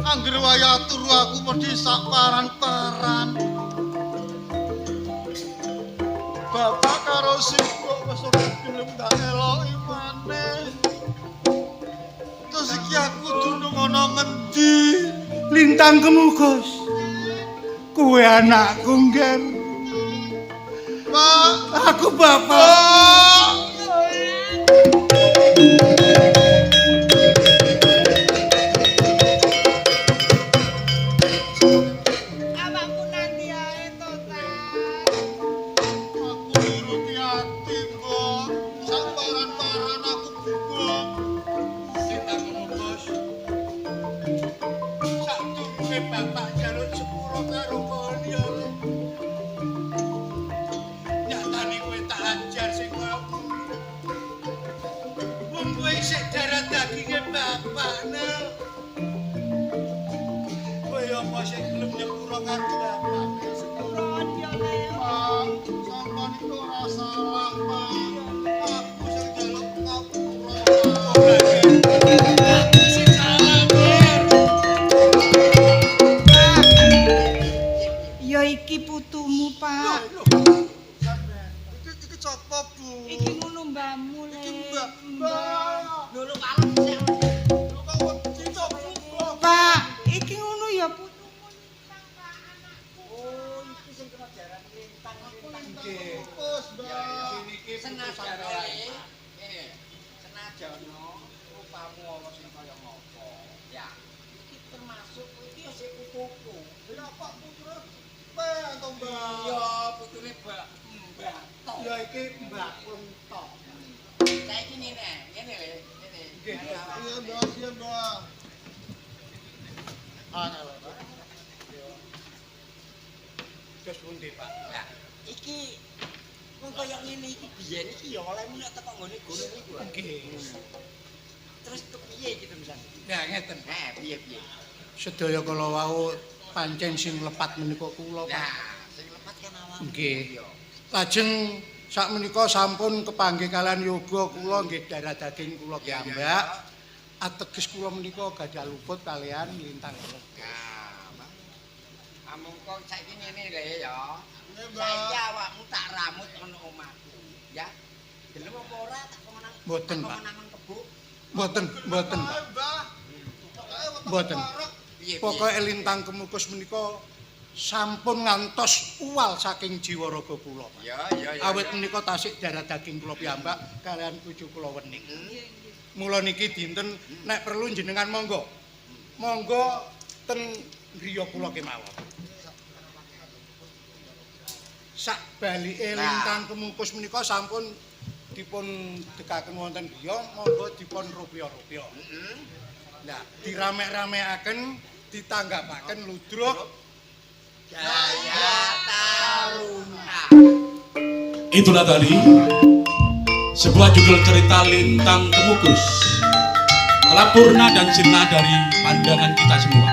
Angger wayah turu aku mesti sak paran-paran. Bapak karo sibuk wis ora gelem tak eloki maneh. Terus iki aku dunung ana ngendi? Lintang Kemukus. Kuwe anakku, Nggen. Pak, aku bapak. Awakmu nanti ae to, Tan. Aku nuruti ati, Mbok. Sak paran-paran aku bingung. Lintang Kemukus. Sadurunge bapak jaluk sepuro karo kalian. Nyatane kowe tak ajar sing kaya ngono. Wong kowe isih darah daginge bapak, Nel. Kowe apa sing gelem nyepuro karo bapak? Sepuro dia leo. Sampeyan itu ora salah, Pak. Aku sing jaluk ngapura. Aku sing salah, Ger. Ya iki putumu, Pak. Iki sapa, Bu? Iki ngono mbahmu le. Iki Mbak. Lho kalem sik. Lho kok wedi to, Bu? Pak, iki ngono ya putumu Lintang, Pak, anakku. Oh, iki sing kena jaran lintang. Nggih. Terus, Mbak. Niki Senajan senajana rupamu ana sing kaya ngopo. Ya, iki termasuk kowe iki ya sik putuku. Lha Pak putra Pak to, Mbak? Iya, putune Mbak Tok. Ya iki Mbak Kuntok. Saiki ngene le, ngene. Nggih. Iya, Mbak, iya, Mbak. Angel, Pak. Terus pundi, Pak? Nah, iki wong kaya ngene iki biyen iki ya oleh nek teko nggone gunung iku. Nggih. Terus kepiye iki misale? Ya ngeten. Nah, piye-piye? Sedaya kala wau pancen sing lepat menika kula, Pak. Nah, sing lepat kan awak. Nggih. Lajeng sakmenika sampun kepanggih kalian yoga kula nggih darah daging kula piyambak. Ateges kula menika gadah luput kalian lintang kula. Amungko saiki ngene lho ya. Saiki awakmu tak ramut ana omahku, ya. Gelem apa ora tak kongonan. Mboten, Pak. Kongonan kebuk. Mboten, Pak. Mboten. Piye? Pokoke lintang kemukus menika sampun ngantos uwal saking jiwa raga kula. Ya. Awit menika tasik darah daging kula piyambak kalian cucu kula wening. Mula niki dinten nek perlu jenengan monggo. Monggo ten griya kula kemawon. Sak balike lintang kemukus menika sampun dipun dekaken wonten griya, monggo dipun rupya-rupya. Nah, dirame-rameaken, ditanggapaken ludruk Jaya Taruna. Itulah tadi sebuah judul cerita Lintang Kemukus, telah purna dan sirna dari pandangan kita semua.